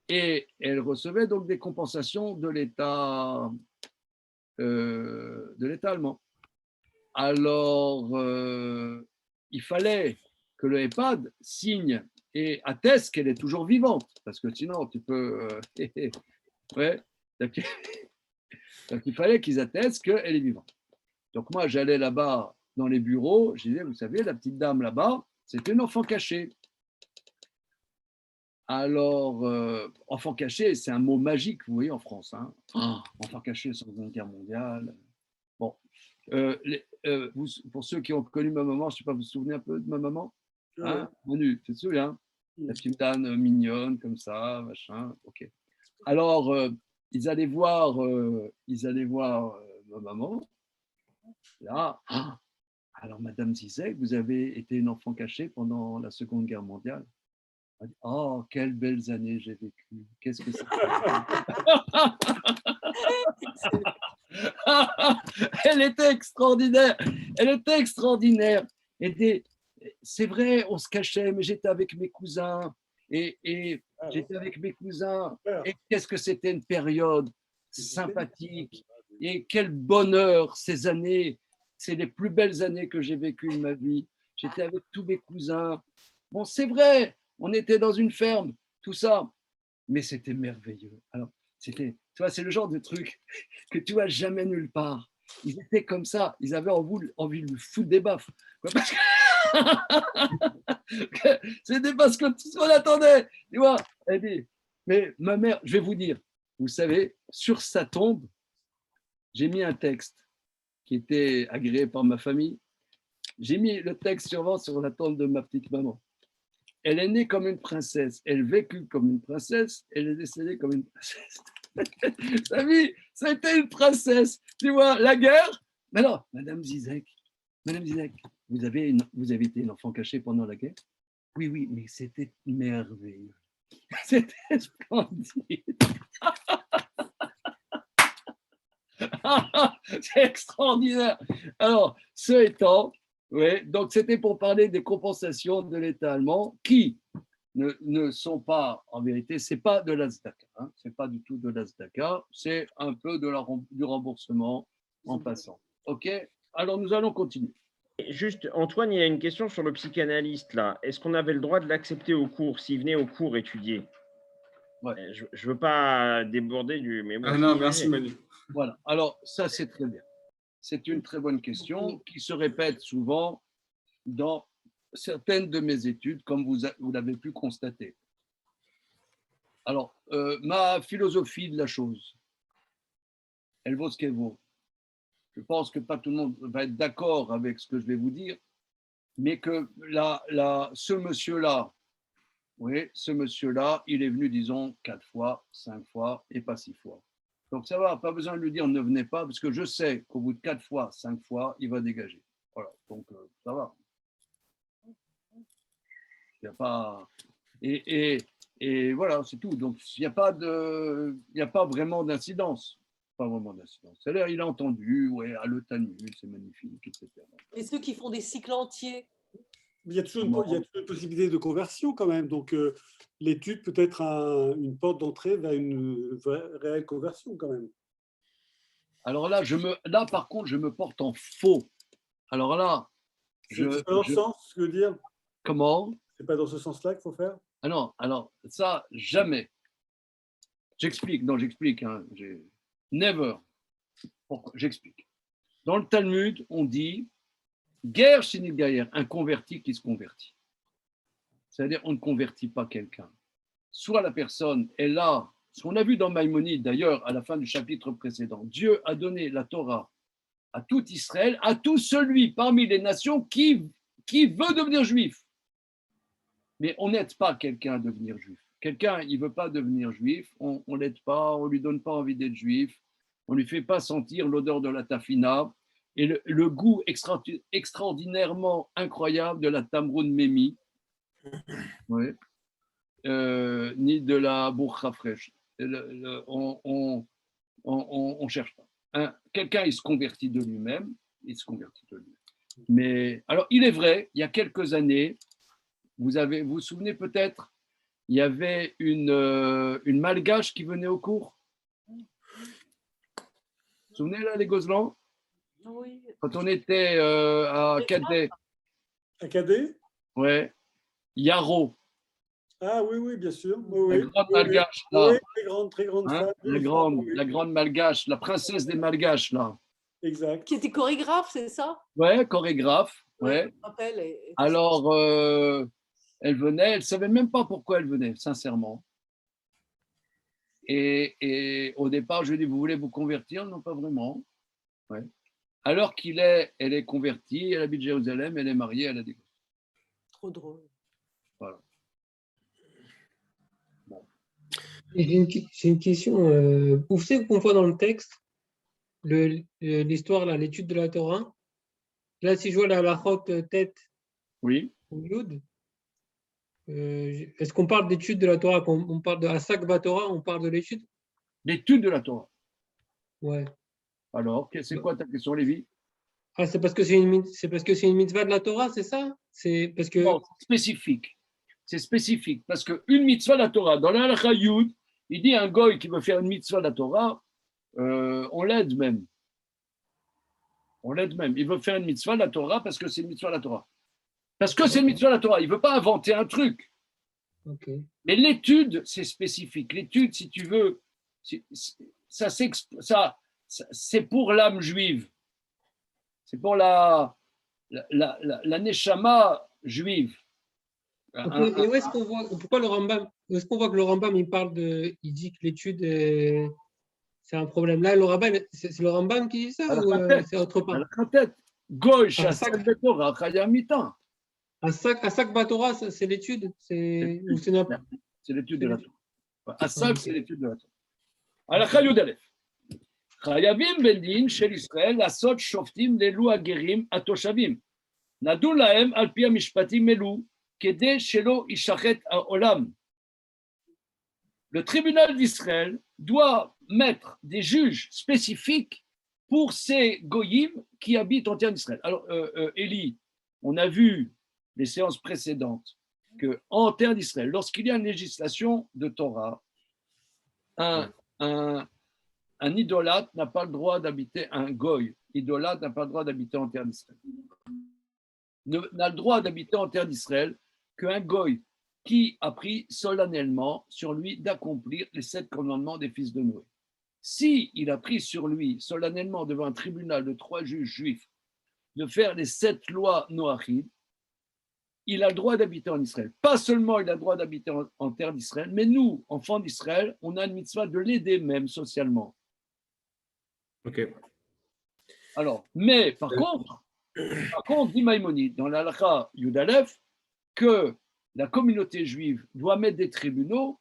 S1: et elle recevait donc des compensations de l'État allemand. Alors, il fallait que le EHPAD signe et atteste qu'elle est toujours vivante, parce que sinon tu peux... ouais. Donc, il fallait qu'ils attestent qu'elle est vivante. Donc moi, j'allais là-bas dans les bureaux, je disais, vous savez, la petite dame là-bas, c'était une enfant cachée. Alors, enfant caché, c'est un mot magique, vous voyez, en France. Hein. Enfant caché sans Seconde Guerre mondiale. Bon. Pour ceux qui ont connu ma maman, je ne sais pas, vous vous souvenez un peu de ma maman? Hein, Manu, tu te souviens? La petite dame mignonne, comme ça, machin. OK. Alors, ils allaient voir ma maman. Là, alors, Madame Zizek, vous avez été une enfant cachée pendant la Seconde Guerre mondiale. Elle dit, oh, quelles belles années j'ai vécues. Qu'est-ce que c'est? Elle était extraordinaire. Elle était extraordinaire. C'est vrai, on se cachait, mais j'étais avec mes cousins. Et j'étais avec mes cousins. Et qu'est-ce que c'était une période sympathique. Et quel bonheur ces années. C'est les plus belles années que j'ai vécues de ma vie. J'étais avec tous mes cousins. Bon, c'est vrai, on était dans une ferme, tout ça. Mais c'était merveilleux. Alors, tu vois, c'est le genre de truc que tu vois jamais nulle part. ils étaient comme ça. Ils avaient envie de lui foutre des baffes. Parce que c'était parce que tout ce qu'on attendait. Tu vois, elle dit, mais ma mère, je vais vous dire, vous savez, sur sa tombe, j'ai mis un texte qui était agréé par ma famille. J'ai mis le texte suivant sur la tombe de ma petite maman. Elle est née comme une princesse, elle vécut comme une princesse, elle est décédée comme une princesse. Sa vie, ça a été une princesse. Tu vois, la guerre. Mais non, Madame Zizek, vous avez été une enfant cachée pendant la guerre? Oui, oui, mais c'était merveilleux. C'était splendide. C'est extraordinaire. Alors, ce étant, ouais, donc c'était pour parler des compensations de l'État allemand qui ne sont pas, en vérité, c'est pas de l'Azdaka, hein, c'est pas du tout de l'Azdaka, c'est un peu du remboursement en passant. OK? Alors, nous allons continuer.
S3: Juste, Antoine, il y a une question sur le psychanalyste, là. Est-ce qu'on avait le droit de l'accepter au cours, s'il venait au cours étudier?
S1: Ouais.
S3: Je ne veux pas déborder du... Mais bon,
S2: Ah non, merci Manu.
S1: Voilà, alors ça, c'est très bien. C'est une très bonne question qui se répète souvent dans certaines de mes études, comme vous l'avez pu constater. Alors, ma philosophie de la chose, elle vaut ce qu'elle vaut. Je pense que pas tout le monde va être d'accord avec ce que je vais vous dire, mais que ce monsieur-là, oui, ce monsieur-là, il est venu, disons, 4 fois, 5 fois et pas 6 fois. Donc ça va, pas besoin de lui dire ne venez pas, parce que je sais qu'au bout de 4 fois, 5 fois, il va dégager. Voilà, donc ça va. Il n'y a pas. Et voilà, c'est tout. Donc il n'y a pas vraiment d'incidence. Pas vraiment d'incidence. C'est-à-dire, il a entendu, ouais, à le Talmud, c'est magnifique, etc.
S6: Et ceux qui font des cycles entiers?
S4: Il y a toujours une possibilité de conversion quand même. Donc, l'étude peut être une porte d'entrée vers une réelle conversion quand même.
S1: Alors là, par contre, je me porte en faux. Alors là,
S4: c'est pas dans ce sens, ce que je veux dire.
S1: Comment?
S4: C'est pas dans ce sens-là qu'il faut faire.
S1: Ah non, alors ça, jamais. J'explique, hein, never. Pourquoi? J'explique. Dans le Talmud, on dit guerre chez Gaïr, un converti qui se convertit. C'est-à-dire, on ne convertit pas quelqu'un. Soit la personne est là, ce qu'on a vu dans Maïmonide d'ailleurs, à la fin du chapitre précédent, Dieu a donné la Torah à tout Israël, à tout celui parmi les nations qui veut devenir juif. Mais on n'aide pas quelqu'un à devenir juif. Quelqu'un, il ne veut pas devenir juif, on ne l'aide pas, on ne lui donne pas envie d'être juif, on ne lui fait pas sentir l'odeur de la tafina et le goût extraordinairement incroyable de la tamroun mémi, ouais. Ni de la bourra fraîche. On ne cherche pas. Hein, quelqu'un, il se convertit de lui-même, Mais alors, il est vrai, il y a quelques années, vous vous souvenez peut-être, il y avait une malgache qui venait au cours. Vous vous souvenez là, les Gozlans?
S6: Oui.
S1: Quand on était à Cadet.
S4: À Cadet?
S1: Ouais. Yarrow.
S4: Ah oui, oui, bien sûr. Oui,
S1: la grande malgache, là.
S4: Oui, très grande
S1: hein,
S4: femme.
S1: la grande malgache, la princesse des malgaches, là.
S4: Exact.
S6: Qui était chorégraphe, c'est ça?
S1: Ouais, chorégraphe. Ouais.
S6: Je me rappelle.
S1: Alors, elle venait, elle ne savait même pas pourquoi elle venait, sincèrement. Et au départ, je lui ai dit, vous voulez vous convertir? Non, pas vraiment. Ouais. Alors elle est convertie, elle habite Jérusalem, elle est mariée, elle a des gosses.
S6: Trop drôle.
S1: Voilà. Bon.
S5: J'ai une question. Vous savez qu'on voit dans le texte l'histoire, l'étude de la Torah. Là, si je vois la halachot tête
S1: Oui.
S5: ou yud, est-ce qu'on parle d'étude de la Torah? Quand on parle de Asak Torah, on parle de l'étude?
S1: L'étude de la Torah.
S5: Ouais.
S1: Alors, c'est quoi ta question, Lévi?
S5: Ah, c'est parce que c'est une mitzvah de la Torah, c'est ça? C'est parce que.
S1: Non, c'est spécifique. C'est spécifique. Parce qu'une mitzvah de la Torah, dans l'Halakha Yud, il dit un goy qui veut faire une mitzvah de la Torah, on l'aide même. On l'aide même. Il veut faire une mitzvah de la Torah parce que c'est une mitzvah de la Torah. Parce que c'est une mitzvah de la Torah. Il ne veut pas inventer un truc.
S5: Okay.
S1: Mais l'étude, c'est spécifique. L'étude, si tu veux, c'est pour l'âme juive. C'est pour la neshama juive.
S5: Et où est-ce qu'on voit, pourquoi le Rambam, où est-ce qu'on voit que le Rambam, il dit que l'étude, c'est un problème. Là, le Rambam, c'est le Rambam qui dit ça ou c'est autre part?
S1: Gauche, à sac de Torah, Chayamitan.
S5: À sac Batora, c'est l'étude? C'est
S1: l'étude de la Torah. À sac, c'est l'étude de la Torah. Halakha Yud Aleph. חייבים בן דין של ישראל לעשות שופטים לאלו הגרים התושבים. נדון להם על פי המשפטים אלו, כדי שלא יישחט העולם. Le tribunal d'Israël doit mettre des juges spécifiques pour ces goyim qui habitent en terre d'Israël. Alors, Élie, on a vu les séances précédentes qu'en terre d'Israël, lorsqu'il y a une législation de Torah, un idolâtre n'a pas le droit d'habiter, un goy, idolâtre n'a pas le droit d'habiter en terre d'Israël. N'a le droit d'habiter en terre d'Israël qu'un goy qui a pris solennellement sur lui d'accomplir les 7 commandements des fils de Noé. Si il a pris sur lui solennellement devant un tribunal de 3 juges juifs de faire les 7 lois noachides, il a le droit d'habiter en Israël. Pas seulement il a le droit d'habiter en terre d'Israël, mais nous, enfants d'Israël, on a une mitzvah de l'aider même socialement.
S7: Ok.
S1: Alors, mais par contre, dit Maïmonide dans la Halakha Yud Aleph que la communauté juive doit mettre des tribunaux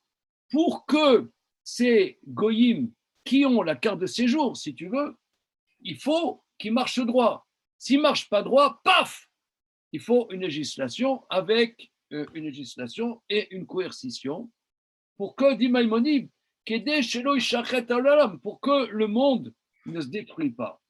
S1: pour que ces goyim qui ont la carte de séjour, si tu veux, il faut qu'ils marchent droit. S'ils ne marchent pas droit, paf, il faut une législation avec une législation et une coercition pour que, dit Maïmonide, pour que le monde ne se détruit pas.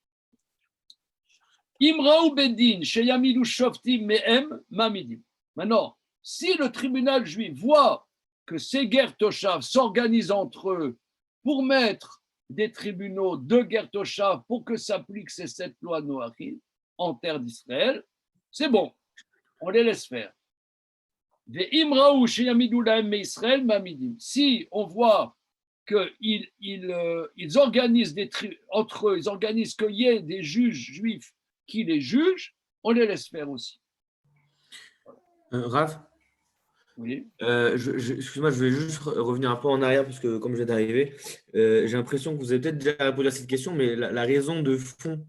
S1: Imraou Bedin, Sheyamidou Shoftim Mehem Mamidim. Maintenant, si le tribunal juif voit que ces guerres Toshav s'organisent entre eux pour mettre des tribunaux de guerre Toshav pour que s'appliquent ces 7 lois noachides en terre d'Israël, c'est bon, on les laisse faire. Imraou Sheyamidou Lahem Israël Mamidim. Si on voit qu'ils organisent entre eux, ils organisent qu'il y ait des juges juifs qui les jugent, on les laisse faire aussi.
S7: Raph,
S1: oui.
S7: Excuse-moi, je vais juste revenir un peu en arrière, parce que comme je viens d'arriver, j'ai l'impression que vous avez peut-être déjà répondu à cette question, mais la raison de fond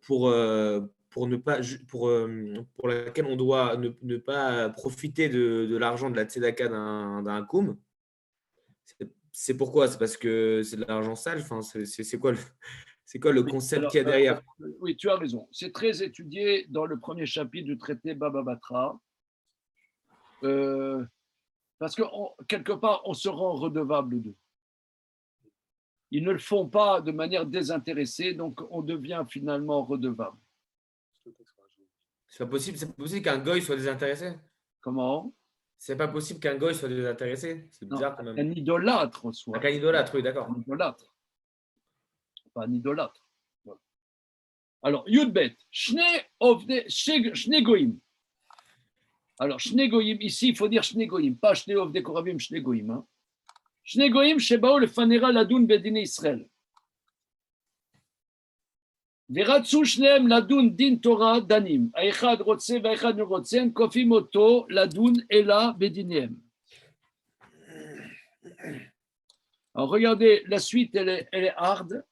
S7: pour laquelle on doit ne pas profiter de l'argent de la tzedaka d'un koum, c'est pourquoi? C'est parce que c'est de l'argent sale? Enfin, c'est quoi le concept qu'il y a derrière?
S1: Oui, tu as raison. C'est très étudié dans le premier chapitre du traité Baba Batra. Parce que quelque part, on se rend redevable d'eux. Ils ne le font pas de manière désintéressée, donc on devient finalement redevable.
S7: C'est pas possible qu'un goy soit désintéressé?
S1: Comment?
S7: C'est pas possible qu'un goy soit désintéressé? C'est bizarre quand même.
S1: Un idolâtre soit.
S7: Un idolâtre, oui, d'accord.
S1: Un idolâtre. Pas un idolâtre. Voilà. Alors, Yudbet, Shne Goïm. Alors, Shne Goïm, ici, il faut dire Shne Goïm, pas Shne Ovde Koravim, Shne Goïm. Shne Goïm, Shebao le Fanera Ladoun Bedine Israël. Veratsu Shneem Ladoun Din Torah Danim. Aechad Rotse, Vaechad Nurotsen, Kofim Oto, Ladoun Ela Bedinem. Alors, regardez, la suite, elle est hard.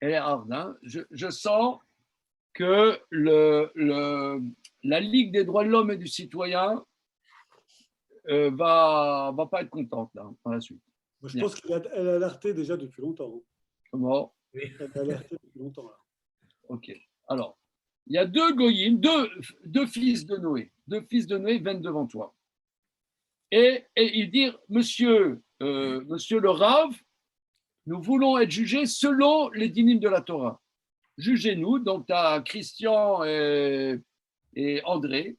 S1: Elle est hard. Hein. Je sens que la Ligue des droits de l'homme et du citoyen va pas être contente là, par la suite.
S4: Moi, je pense qu'elle a alerté déjà depuis longtemps.
S1: Comment?
S4: Elle a alerté depuis longtemps. Là.
S1: Ok. Alors, il y a 2 goyim, deux fils de Noé. 2 fils de Noé viennent devant toi. Et ils disent, monsieur le Rav, nous voulons être jugés selon les dynimes de la Torah. Jugez-nous. Donc, tu as Christian et André.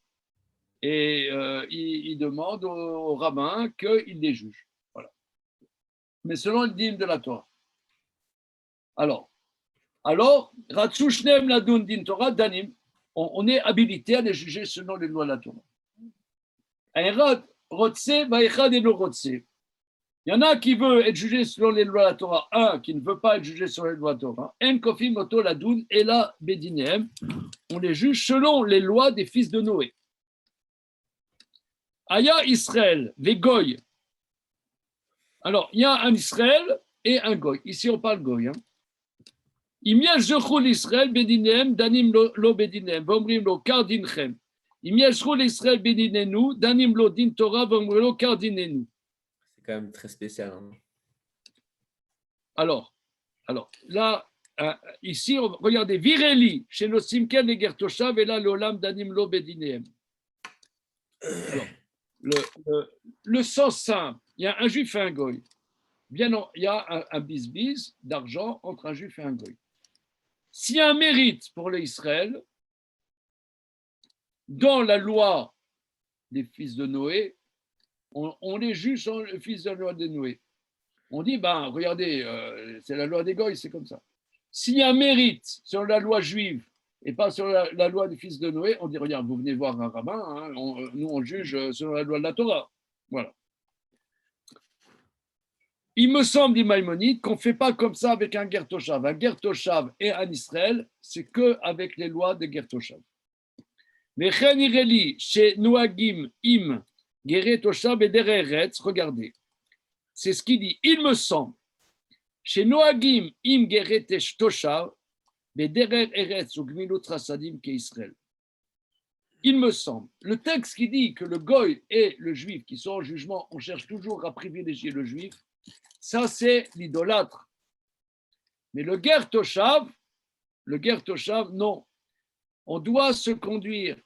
S1: Et ils demandent au rabbin qu'il les juge. Voilà. Mais selon les dynimes de la Torah. Alors, Ratsu Shneem Ladun Din Torah Danim, on est habilité à les juger selon les lois de la Torah. Aerad Rotse, Vaechad et no Rotse. Il y en a qui veut être jugé selon les lois de la Torah, un qui ne veut pas être jugé selon les lois de la Torah. En kofim oto ladoun et la bedinem. On les juge selon les lois des fils de Noé. Aya Israël, les goy. Alors, il y a un Israël et un goy. Ici, on parle goy. Im yashchul Israël bedinem danim lo bedinem. Vomrim lo kardinchem. Im yashchul Israël bedinenu danim lo din Torah vomrim lo kardinenu.
S7: C'est quand même très spécial. Hein.
S1: Alors, là, ici, regardez, Vireli, chez nos Simken et Gertoshav, et là, l'Olam Danim Lo Bedineem. Le sens simple, il y a un juif et un goy. Bien non, il y a un bis-bis d'argent entre un juif et un goy. S'il y a un mérite pour l'Israël, dans la loi des fils de Noé, on les juge sur le fils de la loi de Noé. On dit, ben, regardez, c'est la loi des goy, c'est comme ça. S'il y a un mérite sur la loi juive et pas sur la loi des fils de Noé, on dit, regarde, vous venez voir un rabbin, hein, nous on juge selon la loi de la Torah. Voilà. Il me semble, dit Maïmonide, qu'on ne fait pas comme ça avec un Gertoshav. Un Gertoshav et un Israël, c'est qu'avec les lois de Gertoshav. Mais Chen Ireli, chez Noagim, Im, Geretoshav et Dereretz, regardez. C'est ce qu'il dit. Il me semble. Chez Noagim, Im Geretesh Toshav, mais Derer Eretz ou Gmilut Rasadim qu'Israël. Il me semble. Le texte qui dit que le goy et le juif qui sont en jugement, on cherche toujours à privilégier le juif, ça c'est l'idolâtre. Mais le ger toshav, non. On doit se conduire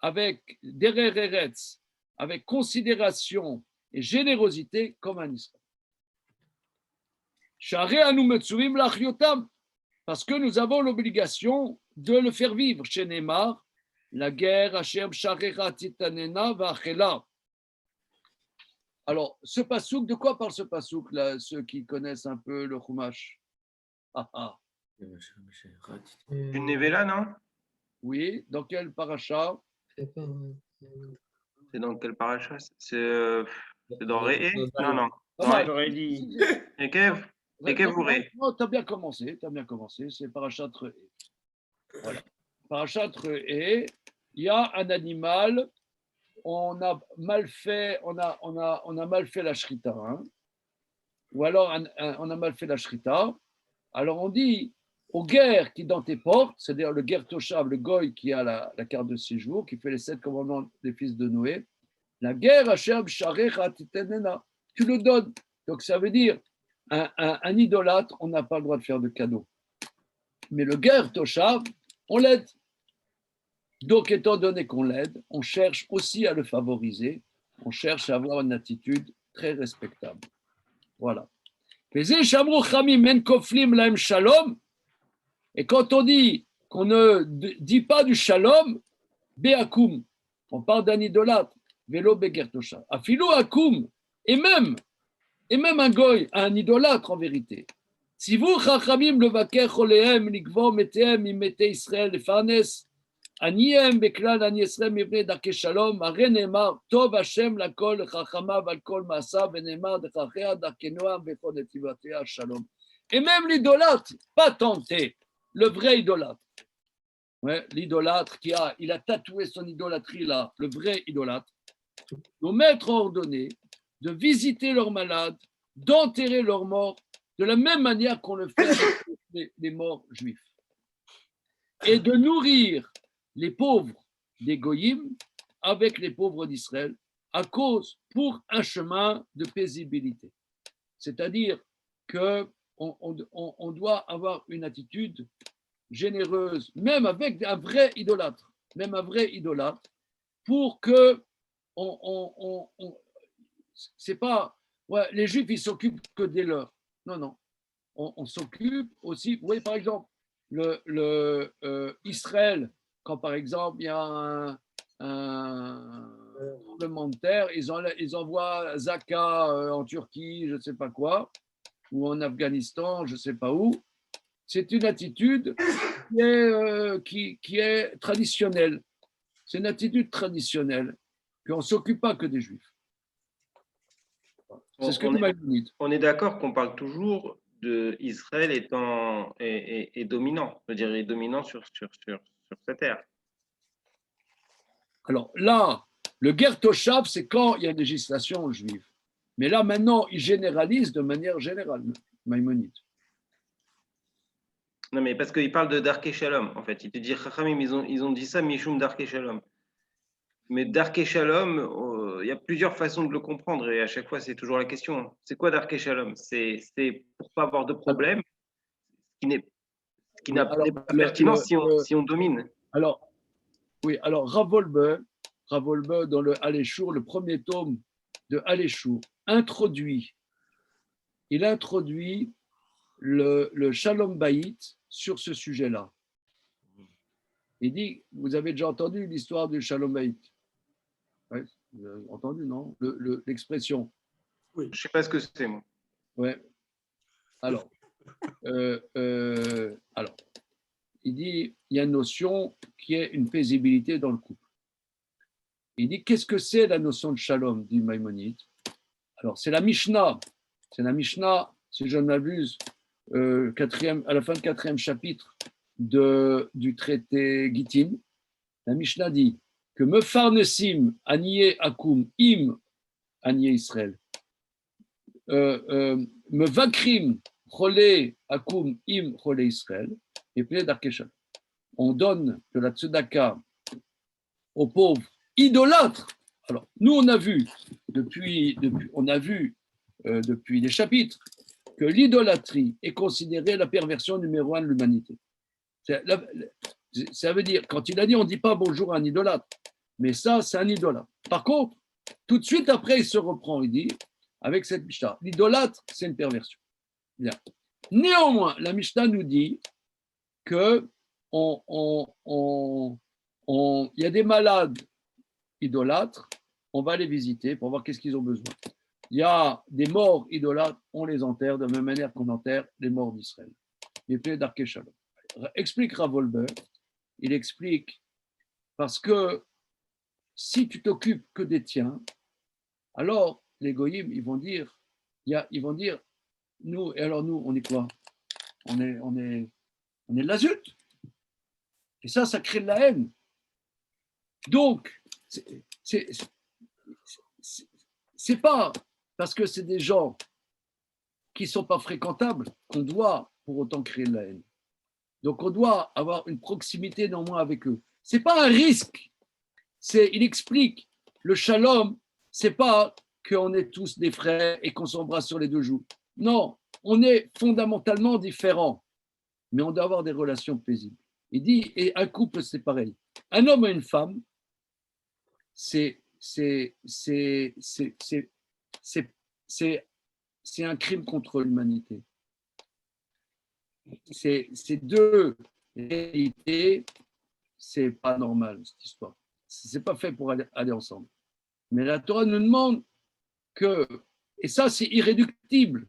S1: avec derer eretz, avec considération et générosité comme un Israël. Parce que nous avons l'obligation de le faire vivre. Chez Neymar, la guerre, Hashem, Sharera, Titanena, Vachela. Alors, ce pasouk, de quoi parle ce pasouk, là, ceux qui connaissent un peu le Chumash?
S8: Une Nevela, non?
S1: Oui, dans quel paracha?
S8: C'est dans quel paracha? C'est dans Réé? Non.
S3: J'aurais dit.
S8: Ekev ou Réé?
S1: Non, tu as bien commencé, c'est parachat Réé. Voilà. Parachat Réé, il y a un animal, on a mal fait la shrita, hein, ou alors on a mal fait la shrita. Alors on dit au guerre qui est dans tes portes, c'est-à-dire le guerre toshav, le goy qui a la carte de séjour, qui fait les 7 commandements des fils de Noé, la guerre Hashem sharecha titenena, tu le donnes. Donc ça veut dire un idolâtre, on n'a pas le droit de faire de cadeaux. Mais le guerre toshav, on l'aide. Donc, étant donné qu'on l'aide, on cherche aussi à le favoriser, on cherche à avoir une attitude très respectable. Voilà. Et quand on dit qu'on ne dit pas du shalom, be'akum, on parle d'un idolâtre, velo begertosha. Afilo akum, et même un goy, un idolâtre en vérité. Si vous, chachamim, levaker cholehem, likvo metehem, imete Israël, le farnes, Aniem beklal ani Yisrael mivnei darkei shalom, hare ne'emar tov Hashem lakol chachamav al kol ma'asav ve'ne'emar dechachea darkei noam vechol netivatea shalom. Et même l'idolâtre, pas tenté, le vrai idolâtre. Ouais, l'idolâtre il a tatoué son idolâtrie là, le vrai idolâtre. Nos maîtres ont ordonné de visiter leurs malades, d'enterrer leurs morts, de la même manière qu'on le fait avec les morts juifs. Et de nourrir les pauvres des Goyim avec les pauvres d'Israël pour un chemin de paisibilité. C'est-à-dire qu'on doit avoir une attitude généreuse, même avec un vrai idolâtre, pour que c'est pas les Juifs ils s'occupent que des leurs. Non. On s'occupe aussi. Vous voyez par exemple Israël. Quand, par exemple, il y a un tremblement de terre, ils envoient Zaka en Turquie, je ne sais pas quoi, ou en Afghanistan, je ne sais pas où. C'est une attitude qui est traditionnelle. C'est une attitude traditionnelle, qu'on ne s'occupe pas que des Juifs. C'est ce que dit Maïmonide.
S8: On est d'accord qu'on parle toujours d'Israël étant est dominant, je veux dire, est dominant sur cette terre.
S1: Alors là, le guerre Toshav, c'est quand il y a une législation juive. Mais là, maintenant, il généralise de manière générale, Maïmonide.
S8: Non, mais parce qu'il parle de Darké Shalom, en fait. Il te dit, Chachamim, ils ont dit ça, Mishum Darké Shalom. Mais Darké Shalom, il y a plusieurs façons de le comprendre et à chaque fois, c'est toujours la question. C'est quoi Darké Shalom? C'est pour pas avoir de problème, ce qui n'est pas pertinent si on domine.
S1: Alors, oui, alors Rav Wolbe, dans le Aléchour, le premier tome de Aléchour, il introduit le Shalom Bayit sur ce sujet-là. Il dit, vous avez déjà entendu l'histoire du Shalom Bayit? Oui, vous avez entendu, non? L'expression.
S8: Oui. Je ne sais pas ce que c'est, moi.
S1: Oui. Alors, il dit, il y a une notion qui est une paisibilité dans le couple. Il dit, qu'est-ce que c'est la notion de Shalom, dit Maïmonide? Alors, c'est la Mishnah. C'est la Mishnah, si je ne m'abuse, à la fin du 4e chapitre du traité Gittin. La Mishnah dit que Mefarnesim Aniye Akum Im Aniye Israël. Mevakrim Chole Akum Im Chole Israël. Et puis d'Arkesha. On donne de la tzedaka aux pauvres idolâtres. Alors, nous, on a vu depuis les chapitres que l'idolâtrie est considérée la perversion numéro 1 de l'humanité. Ça veut dire, quand il a dit, on ne dit pas bonjour à un idolâtre, mais ça, c'est un idolâtre. Par contre, tout de suite après, il se reprend, il dit, avec cette Mishnah, l'idolâtre, c'est une perversion. Bien. Néanmoins, la Mishnah nous dit que il y a des malades idolâtres, on va les visiter pour voir qu'est-ce qu'ils ont besoin. Il y a des morts idolâtres, on les enterre de la même manière qu'on enterre les morts d'Israël. Il est d'Arké Shalom. Explique Rav Wolbe, il explique parce que si tu t'occupes que des tiens, alors les goyim, ils vont dire, nous, et alors nous, on est quoi? On est de la zut. Et ça crée de la haine. Donc, c'est pas parce que c'est des gens qui ne sont pas fréquentables qu'on doit pour autant créer de la haine. Donc, on doit avoir une proximité néanmoins avec eux. Ce n'est pas un risque. Il explique, le shalom, ce n'est pas qu'on est tous des frères et qu'on s'embrasse sur les deux joues. Non, on est fondamentalement différents, mais on doit avoir des relations paisibles. Il dit, et un couple, c'est pareil. Un homme et une femme, c'est un crime contre l'humanité. Ces deux réalités, c'est pas normal, cette histoire. C'est pas fait pour aller ensemble. Mais la Torah nous demande que, et ça, c'est irréductible.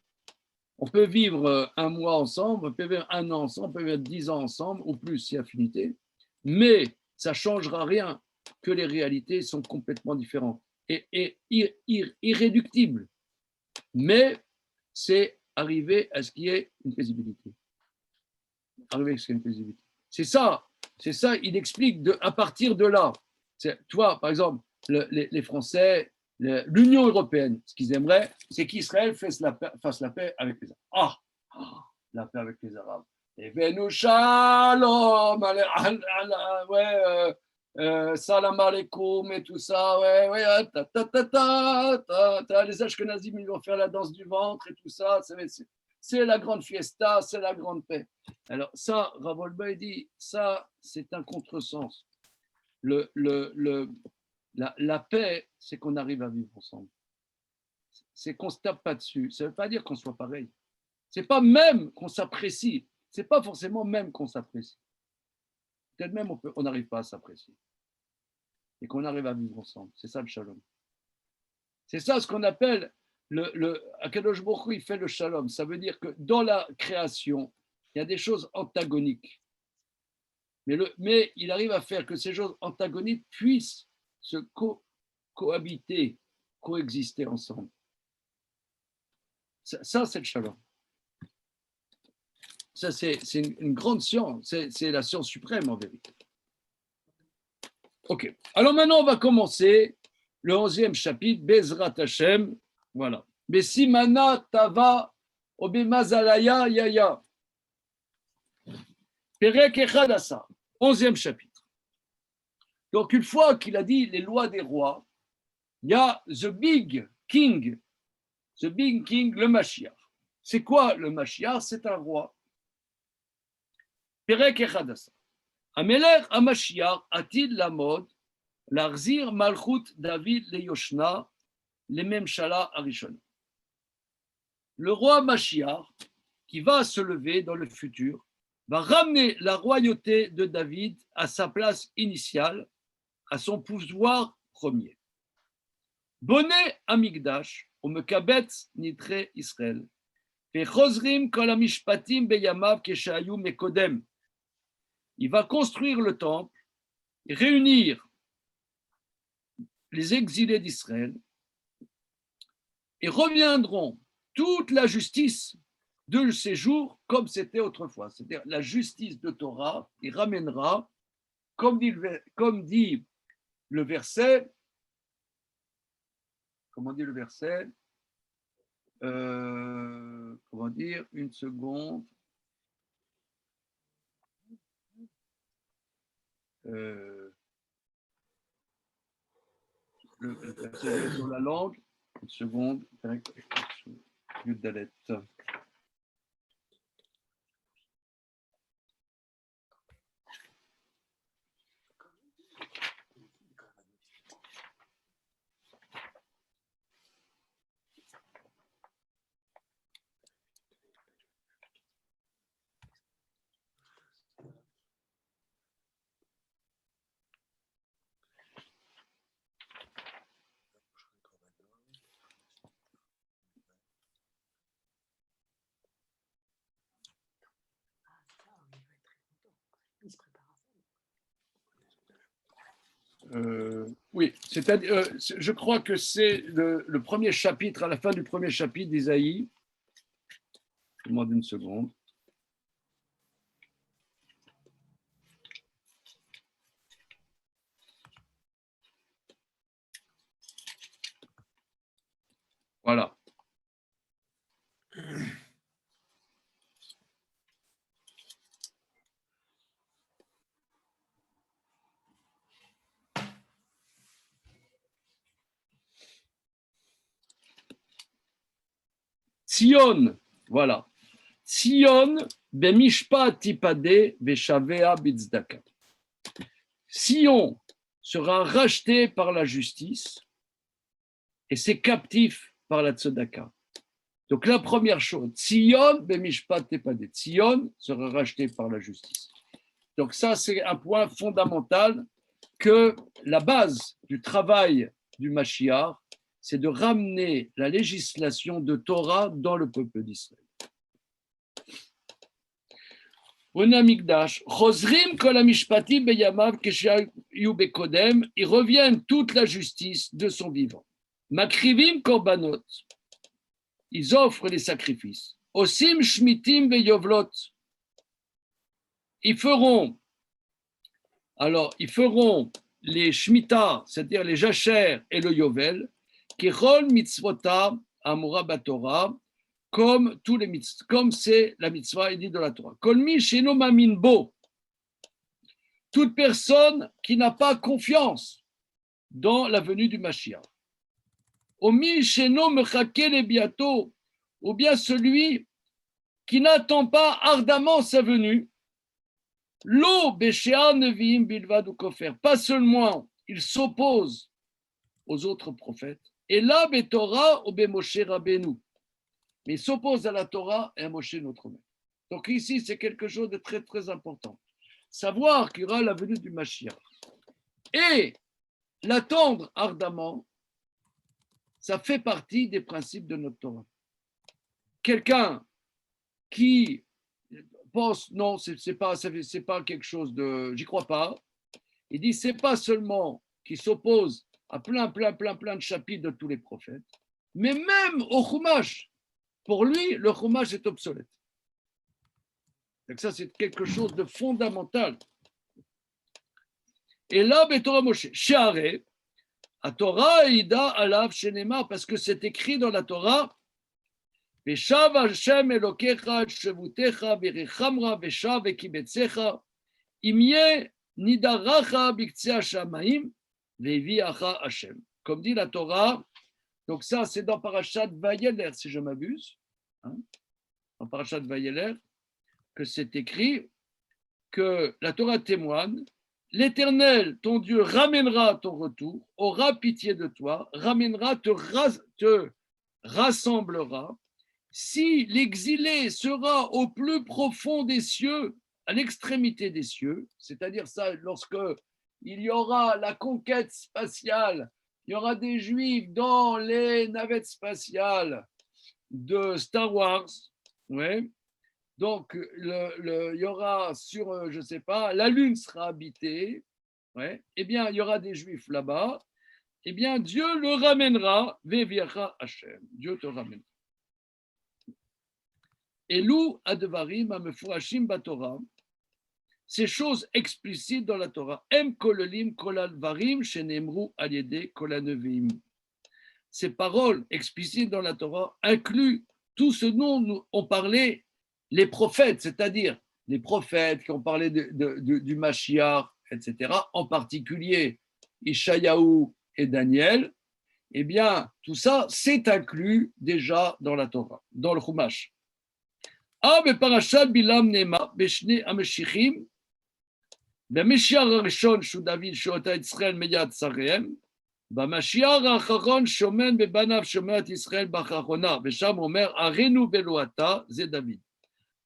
S1: On peut vivre un mois ensemble, on peut vivre un an ensemble, on peut vivre 10 ans ensemble, ou plus si affinité, mais ça ne changera rien que les réalités sont complètement différentes et irréductibles. Mais c'est arriver à ce qu'il y ait une paisibilité. C'est ça, il explique à partir de là. Tu vois, par exemple, les Français, l'Union européenne, ce qu'ils aimeraient, c'est qu'Israël fasse la paix avec les Arabes. La paix avec les Arabes. Et Venu Shalom, salam alaikum et tout ça, les Ashkenazim, ils vont faire la danse du ventre et tout ça, c'est la grande fiesta, c'est la grande paix. Alors ça, Rav Wolbe dit, ça, c'est un contresens. La paix, c'est qu'on arrive à vivre ensemble. C'est qu'on ne se tape pas dessus. Ça ne veut pas dire qu'on soit pareil. Ce n'est pas même qu'on s'apprécie. Ce n'est pas forcément même qu'on s'apprécie. Peut-être même on n'arrive pas à s'apprécier. Et qu'on arrive à vivre ensemble. C'est ça le shalom. C'est ça ce qu'on appelle Akadosh Baruch Hu, il fait le shalom. Ça veut dire que dans la création, il y a des choses antagoniques. Mais il arrive à faire que ces choses antagoniques puissent se cohabiter, coexister ensemble. Ça, c'est le shalom. Ça, c'est une grande science. C'est la science suprême, en vérité. OK. Alors maintenant, on va commencer le 11e chapitre, Bezrat Hashem. Voilà. Besimana Tava Obemazalaya Yaya. Perek Echadasa. 11e chapitre. Donc, une fois qu'il a dit les lois des rois, il y a the big king, le Mashiach. C'est quoi le Mashiach? C'est un roi. Perek Echadasa. Ameler Amashiach Atid Lamod, Larzir Malchut David le Yoshna, les mêmes Shala Arishon. Le roi Mashiach, qui va se lever dans le futur, va ramener la royauté de David à sa place initiale, à son pouvoir premier. Bonnet Amigdash, au Mekabetz Nitre Israël, Fechozrim Kol Amishpatim Beyamav Keshayu Mekodem. Il va construire le temple et réunir les exilés d'Israël et reviendront toute la justice de ces jours comme c'était autrefois. C'est-à-dire la justice de Torah, il ramènera, comme dit le verset, comment dit le verset comment dire, une seconde. Le verset sur la langue, une seconde, Yudalet. Oui, c'est-à-dire, je crois que c'est le premier chapitre, à la fin du premier chapitre d'Isaïe. Je demande une seconde. Voilà. Sion, voilà. Sion, bemishpat tipade, beshavea bitzdaka. Sion sera racheté par la justice et ses captifs par la tzedaka. Donc la première chose, Sion, bemishpat tipade. Sion sera racheté par la justice. Donc ça, c'est un point fondamental que la base du travail du Mashiach, c'est de ramener la législation de Torah dans le peuple d'Israël. Ils reviennent toute la justice de son vivant. Makrivim korbanot, ils offrent les sacrifices. Osim shmitim veyovlot, ils feront les shmitas, c'est-à-dire les jachères et le yovel, Kechol mitzvota amura batorah, comme c'est la mitzvah dit de la Torah. Kolmi sheno mamin bo, toute personne qui n'a pas confiance dans la venue du Mashiach. Omi sheno mechake le biato, ou bien celui qui n'attend pas ardemment sa venue. Lo beshea neviim bilvad ou kofer, pas seulement il s'oppose aux autres prophètes, et là betorah ou bemoshe rabbeinu, mais il s'oppose à la Torah et à Moshe notre maître. Donc ici c'est quelque chose de très très important, savoir qu'il y aura la venue du Mashiach et l'attendre ardemment, ça fait partie des principes de notre Torah. Quelqu'un qui pense non, c'est pas quelque chose de, j'y crois pas. Il dit c'est pas seulement qu'il s'oppose à plein de chapitres de tous les prophètes, mais même au Chumash, pour lui, le chumash est obsolète. Donc ça, c'est quelque chose de fondamental. Et là, Torah Moshe, Sheare, à Torah, Ida, Alav, Shenema, parce que c'est écrit dans la Torah, Veshav Hashem Elokecha, Shevutecha, Verechamra, Veshav Ekibetzecha, Imye Nidaracha, Biktsea Shamaim, Veviacha Hashem. Comme dit la Torah, donc ça, c'est dans Parashat Vayeler, si je m'abuse, hein, dans Parashat Vayeler, que c'est écrit que la Torah témoigne, l'Éternel, ton Dieu, ramènera ton retour, aura pitié de toi, ramènera, te rassemblera. Si l'exilé sera au plus profond des cieux, à l'extrémité des cieux, c'est-à-dire ça, lorsque il y aura la conquête spatiale, il y aura des Juifs dans les navettes spatiales de Star Wars, ouais. Donc, il y aura sur, je ne sais pas, la Lune sera habitée, ouais. Eh bien, il y aura des Juifs là-bas, eh bien, Dieu le ramènera, Veviacha Hashem, Dieu te ramènera. Elou advarim amefurashim batorah, ces choses explicites dans la Torah, em kololim kolalvarim shenemru aliede kolaneviim. Ces paroles explicites dans la Torah incluent tout ce dont nous ont parlé les prophètes, c'est-à-dire les prophètes qui ont parlé du Mashiach, etc., en particulier Ishayahu et Daniel. Eh bien, tout ça, c'est inclus déjà dans la Torah, dans le Chumash. Ah, mais parashat Bilam Nema, Beshne Ameshichim, במשיח הראשון שהוא דוד שאותה ישראל מיד צריהם, במשיח האחרון שומן בבניו שומע את ישראל באחרונה, ושם אומר, ערינו ולא אתה, זה דוד.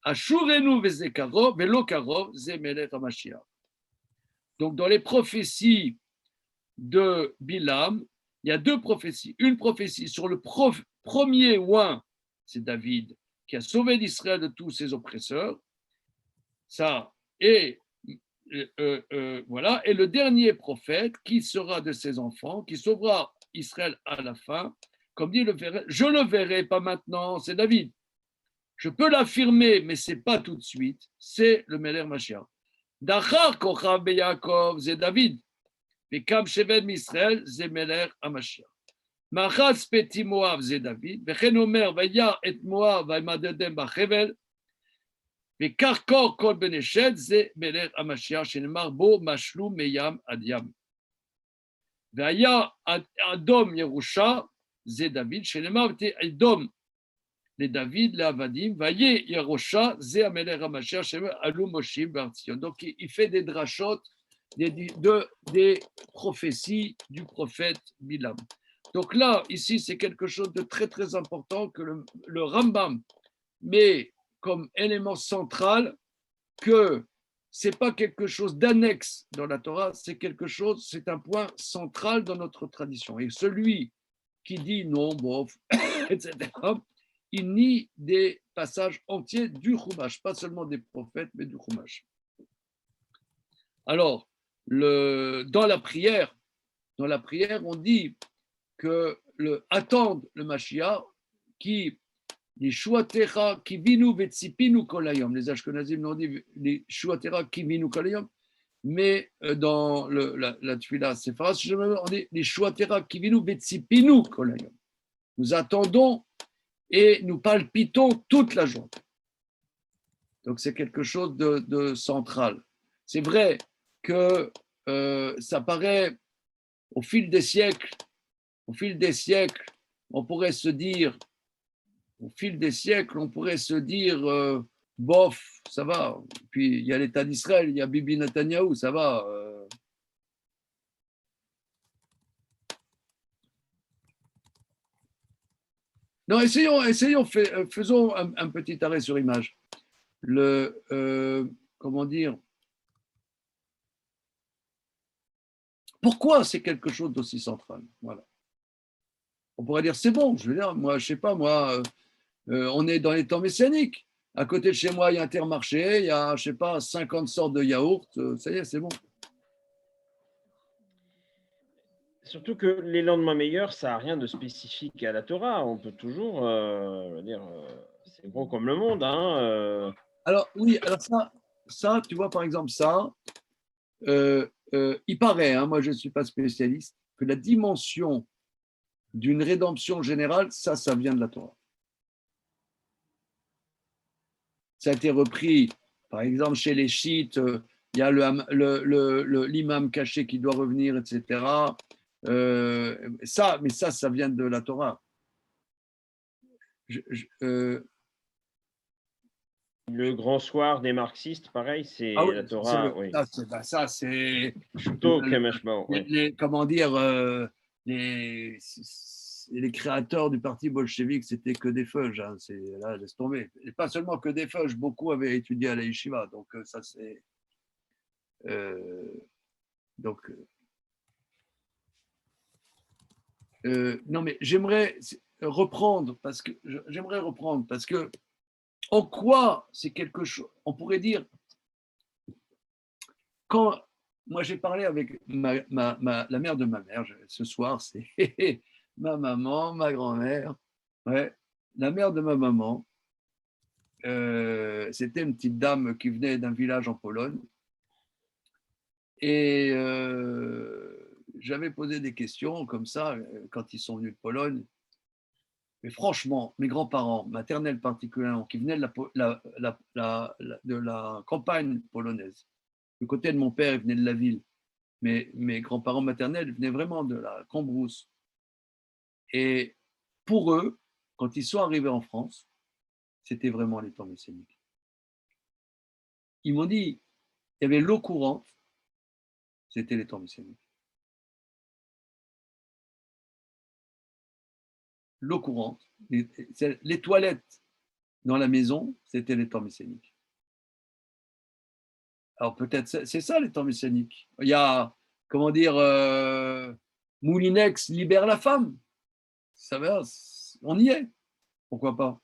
S1: אשורנו וזה קרוב, ולא קרוב, זה מלך המשיח. Donc dans les prophéties de Bilam, il y a deux prophéties. Une prophétie sur le premier oint, c'est David, qui a sauvé d'Israël de tous ses oppresseurs. Ça, et voilà, et le dernier prophète qui sera de ses enfants, qui sauvera Israël à la fin, comme dit le verset, je le verrai pas maintenant, c'est David. Je peux l'affirmer, mais c'est pas tout de suite, c'est le Melech Mashiach. Dachar kochav beYaakov, c'est David. Vekam sheved Israël, c'est Melech HaMashiach. Machas peti Moav, c'est David. Vechen omer vaya et Moav vaymadedem bachevel. וכחקור כל בן אשת זה מלך המשיח שנאמר בו משלו מים עד ים. והיה אדום ירושה זה דוד שנאמר אדום לדוד לעבדים ויהיה ירושה זה המלך המשיח שנאמר עלו מושיעים בהר ציון. Donc il fait des drachot, des prophéties du prophète Bilam. Donc là, ici, c'est quelque chose de très très important que le Rambam met comme élément central, que ce n'est pas quelque chose d'annexe dans la Torah, c'est un point central dans notre tradition. Et celui qui dit non, bof, etc., il nie des passages entiers du Chumash, pas seulement des prophètes, mais du Chumash. Alors, dans la prière, on dit que attendre le Mashiach qui les Shuatecha kivinu vetsipinu kolayom. Les Ashkenazim l'ont dit, les Shuatecha kivinu kolayom, mais dans la Tfila Sephara, on dit les Shuatecha kivinu vetsipinu kolayom. Nous attendons et nous palpitons toute la journée. Donc c'est quelque chose de central. C'est vrai que ça paraît au fil des siècles, on pourrait se dire, bof, ça va. Puis il y a l'État d'Israël, il y a Bibi Netanyahou, ça va. Non, faisons un petit arrêt sur image. Comment dire? Pourquoi c'est quelque chose d'aussi central? Voilà. On pourrait dire, c'est bon, je veux dire, moi, je sais pas, on est dans les temps messianiques. À côté de chez moi, il y a Intermarché, il y a, je sais pas, 50 sortes de yaourts, ça y est, c'est bon.
S3: Surtout que les lendemains meilleurs, ça n'a rien de spécifique à la Torah. On peut toujours dire, c'est bon comme le monde. Hein,
S1: Alors, oui, alors ça, tu vois, par exemple, ça, il paraît, hein, moi je ne suis pas spécialiste, que la dimension d'une rédemption générale, ça vient de la Torah. Ça a été repris, par exemple, chez les chiites, il y a l'imam caché qui doit revenir, etc. Mais ça vient de la Torah.
S3: Le grand soir des marxistes, pareil, c'est
S1: oui,
S3: la Torah. Oui.
S1: Ça, c'est comment dire, les créateurs du parti bolchevique, c'était que des feuges. Hein, là, laisse tomber. Et pas seulement que des feuges, beaucoup avaient étudié à la yeshiva. Donc, ça, c'est. Donc, non, mais j'aimerais reprendre parce que en quoi c'est quelque chose. On pourrait dire quand moi j'ai parlé avec la mère de ma mère ce soir, c'est ma maman, ma grand-mère, ouais, la mère de ma maman. C'était une petite dame qui venait d'un village en Pologne. Et j'avais posé des questions comme ça quand ils sont venus de Pologne. Mais franchement, mes grands-parents, maternels particulièrement, qui venaient de la campagne polonaise, du côté de mon père, ils venaient de la ville. Mais mes grands-parents maternels venaient vraiment de la Cambrousse. Et pour eux, quand ils sont arrivés en France, c'était vraiment les temps messianiques. Ils m'ont dit, il y avait l'eau courante, c'était les temps messianiques. L'eau courante, les toilettes dans la maison, c'était les temps messianiques. Alors peut-être c'est ça les temps messianiques. Il y a, comment dire, Moulinex libère la femme. Ça va, on y est. Pourquoi pas?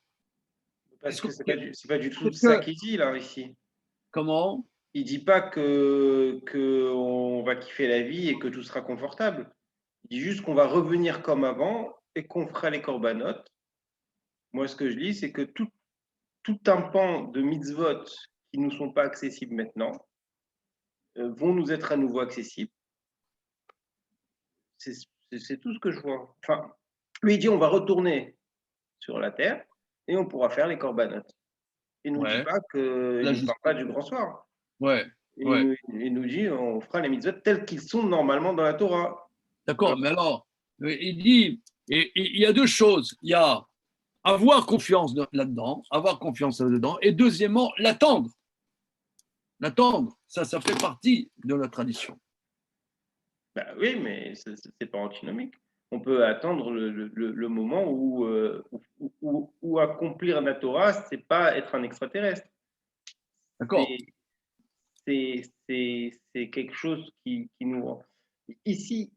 S8: Parce que c'est pas du tout ça qu'il dit là ici.
S1: Comment?
S8: Il dit pas que on va kiffer la vie et que tout sera confortable. Il dit juste qu'on va revenir comme avant et qu'on fera les corbanotes. Moi, ce que je lis, c'est que tout un pan de mitzvot qui ne nous sont pas accessibles maintenant vont nous être à nouveau accessibles. C'est tout ce que je vois. Enfin, lui, il dit on va retourner sur la terre et on pourra faire les corbanotes. Il ne nous dit pas qu'il ne parle pas du grand soir.
S1: Ouais.
S8: Il nous dit on fera les mitzvot tels qu'ils sont normalement dans la Torah.
S1: D'accord, mais alors, il dit, il y a deux choses. Il y a avoir confiance là-dedans, avoir confiance là-dedans, et deuxièmement, l'attendre. L'attendre, ça fait partie de la tradition.
S8: Ben oui, mais ce n'est pas antinomique. On peut attendre le moment où accomplir la Torah, ce n'est pas être un extraterrestre.
S1: D'accord.
S8: C'est quelque chose qui nous rend. Ici,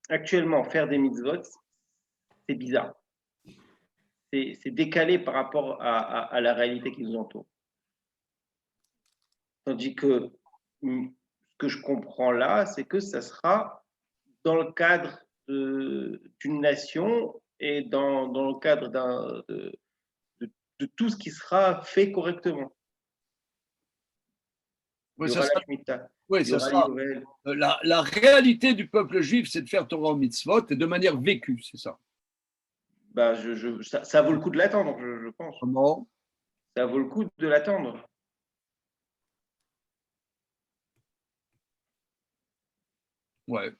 S8: actuellement, faire des mitzvot, c'est bizarre. C'est décalé par rapport à la réalité qui nous entoure. Tandis que ce que je comprends là, c'est que ça sera dans le cadre d'une nation et dans le cadre de tout ce qui sera fait correctement.
S1: Oui, ça sera la réalité du peuple juif, c'est de faire Torah mitzvot et de manière vécue, c'est ça.
S8: Bah, ça vaut le coup de l'attendre, je pense.
S1: Comment?
S8: Ça vaut le coup de l'attendre.
S1: Ouais.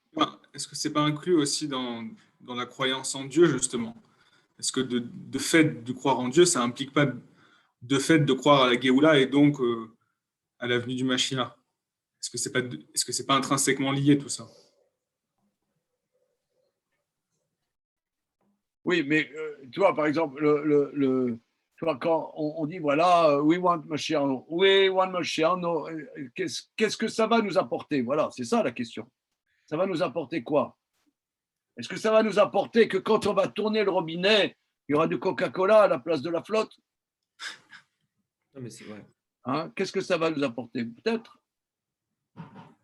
S2: Est-ce que c'est pas inclus aussi dans la croyance en Dieu, justement? Est-ce que de fait de croire en Dieu, ça implique pas de fait de croire à la Géoula et donc à la venue du Mashiach? Est-ce que c'est pas intrinsèquement lié tout ça?
S1: Oui, mais tu vois, par exemple, tu vois, quand on dit voilà, we want Mashiach, we want Mashiach, qu'est-ce que ça va nous apporter? Voilà, c'est ça la question. Ça va nous apporter quoi? Est-ce que ça va nous apporter que quand on va tourner le robinet, il y aura du Coca-Cola à la place de la flotte?
S7: Non, mais c'est vrai.
S1: Hein? Qu'est-ce que ça va nous apporter? Peut-être.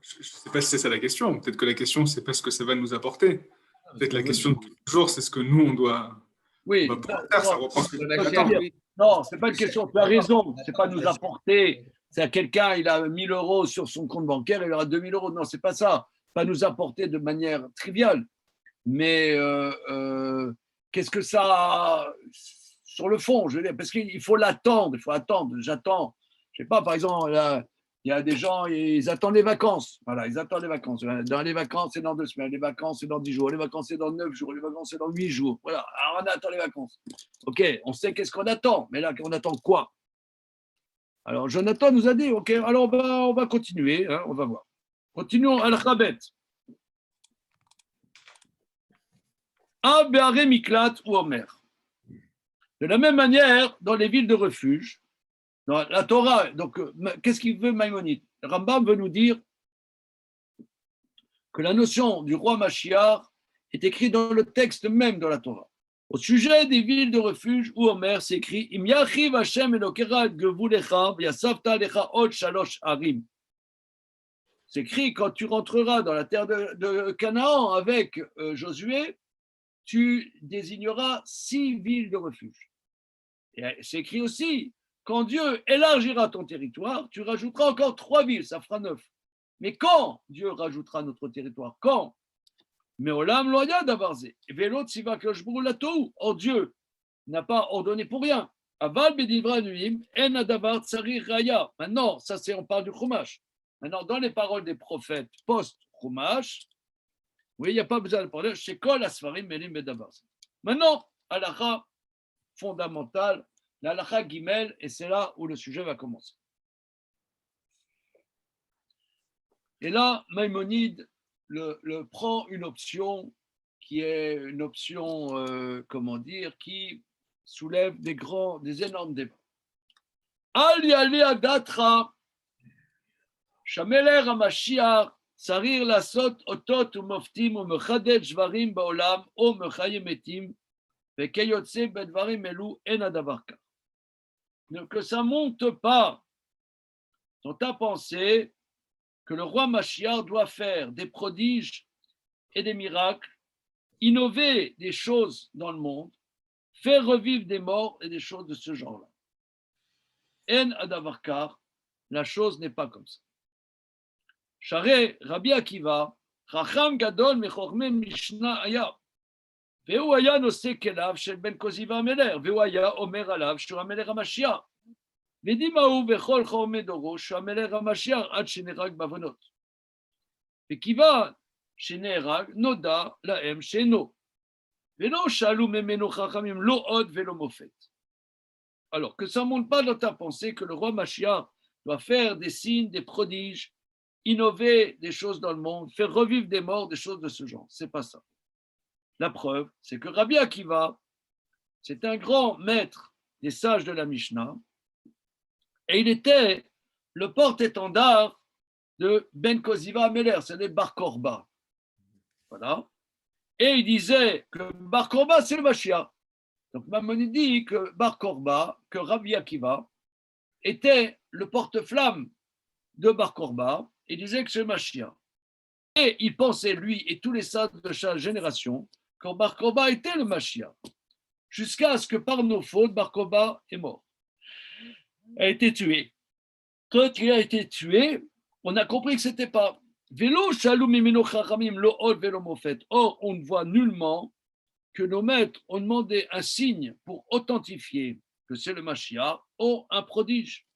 S2: Je ne sais pas si c'est ça la question. Peut-être que la question, c'est pas ce que ça va nous apporter. Peut-être la question de toujours, c'est ce que nous, on doit pouvoir faire. Ça reprend ce que tu attends.
S1: Non, ce n'est pas une question, tu as raison, ce n'est pas nous apporter. C'est à quelqu'un, il a 1 000 euros sur son compte bancaire, il aura 2 000 euros. Non, ce n'est pas ça. Pas nous apporter de manière triviale. Mais qu'est-ce que ça a sur le fond, je veux dire, parce qu'il faut l'attendre, il faut attendre. J'attends. Je ne sais pas, par exemple, là, il y a des gens, ils attendent les vacances. Voilà, ils attendent les vacances. Dans les vacances, c'est dans 2 semaines. Les vacances, c'est dans 10 jours. Les vacances, c'est dans 9 jours. Les vacances, c'est dans 8 jours. Voilà, alors on attend les vacances. OK, on sait qu'est-ce qu'on attend. Mais là, on attend quoi? Alors, Jonathan nous a dit, OK, alors on va continuer. Hein, on va voir. Continuons. Al-Khabet. Béaré Miklat ou Omer. De la même manière, dans les villes de refuge, dans la Torah, donc qu'est-ce qu'il veut Maïmonide? Rambam veut nous dire que la notion du roi Mashiach est écrite dans le texte même de la Torah. Au sujet des villes de refuge où Omer s'écrit Im yachiv Hashem elokera et gevulecha v'yasavta alecha od shalosh harim. C'est écrit quand tu rentreras dans la terre de Canaan avec Josué, tu désigneras 6 villes de refuge. Et c'est écrit aussi, quand Dieu élargira ton territoire, tu rajouteras encore 3 villes, ça fera 9. Mais quand Dieu rajoutera notre territoire? Quand? Mais Olam loya davarze. Vélo tsiva kloshbou latou. Or Dieu n'a pas ordonné pour rien. Aval bedivra nuim en adavar tsari raya. Maintenant, ça c'est, on parle du Chumash. Maintenant, dans les paroles des prophètes post-Chumash, oui, il n'y a pas besoin de parler. Chez Kol Asfarim Melim Bedavarze. Maintenant, halakha fondamentale, la halakha Gimel, et c'est là où le sujet va commencer. Et là, Maïmonide prend une option qui est une option, qui soulève des énormes débats. Al yali adatra, shameler hamashiach, sarir lasot otot ou moftim ou mechadet shvarim baolam ou mechayim etim, vekeyotse bedvarim elu en adavarka. Que ça monte pas dans ta pensée que le roi Mashiach doit faire des prodiges et des miracles, innover des choses dans le monde, faire revivre des morts et des choses de ce genre-là. En adavarkar, la chose n'est pas comme ça. Share Rabbi Akiva, Chacham gadol mechormei Mishnah aya, והוא היה נושא כליו של בן קוזיבא המלך, והוא היה אומר עליו שהוא המלך המשיח. ודימהו בכל חורמי דורו שהוא המלך המשיח עד שנהרג בעוונות. וכיוון שנהרג נודע להם שאינו. ולא שאלו ממנו חכמים לא עוד ולא מופת. Alors que ça ne monte pas dans ta pensée que le roi Mashiach doit faire des signes, des prodiges, innover des choses dans le monde, faire revivre des morts, des choses de ce genre. C'est pas ça. La preuve, c'est que Rabbi Akiva, c'est un grand maître des sages de la Mishnah, et il était le porte-étendard de Ben Koziva Ameler, c'est-à-dire Bar Korba. Voilà. Et il disait que Bar Korba, c'est le Mashiach. Donc Maïmonide dit que Bar Korba, que Rabbi Akiva, était le porte-flamme de Bar Korba, et disait que c'est le Mashiach. Et il pensait, lui et tous les sages de chaque génération, quand Bar Korba était le Mashiach, jusqu'à ce que par nos fautes, Bar Korba est mort, a été tué. Quand il a été tué, on a compris que ce n'était pas. Or, on ne voit nullement que nos maîtres ont demandé un signe pour authentifier que c'est le Mashiach ou un prodige.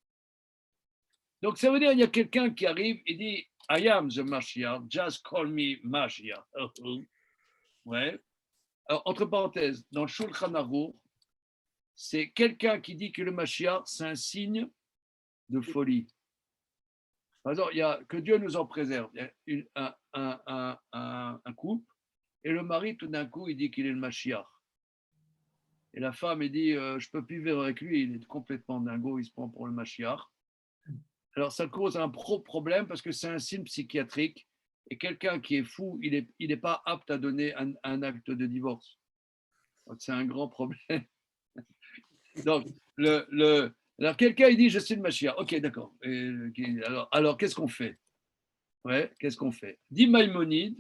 S1: Donc, ça veut dire qu'il y a quelqu'un qui arrive et dit I am the Mashiach, just call me Mashiach. Ouais. Alors, entre parenthèses, dans le Shulchan Aruch, c'est quelqu'un qui dit que le Mashiach, c'est un signe de folie. Par exemple, il y a, que Dieu nous en préserve. Il y a un couple, et le mari, tout d'un coup, il dit qu'il est le Mashiach. Et la femme, elle dit, je ne peux plus vivre avec lui, il est complètement dingo, il se prend pour le Mashiach. Alors, ça cause un problème parce que c'est un signe psychiatrique. Et quelqu'un qui est fou, il n'est pas apte à donner un acte de divorce. Donc, c'est un grand problème. Donc, alors quelqu'un il dit je suis le Mashiach. Ok, d'accord. Alors qu'est-ce qu'on fait? Ouais, qu'est-ce qu'on fait? Dit Maïmonide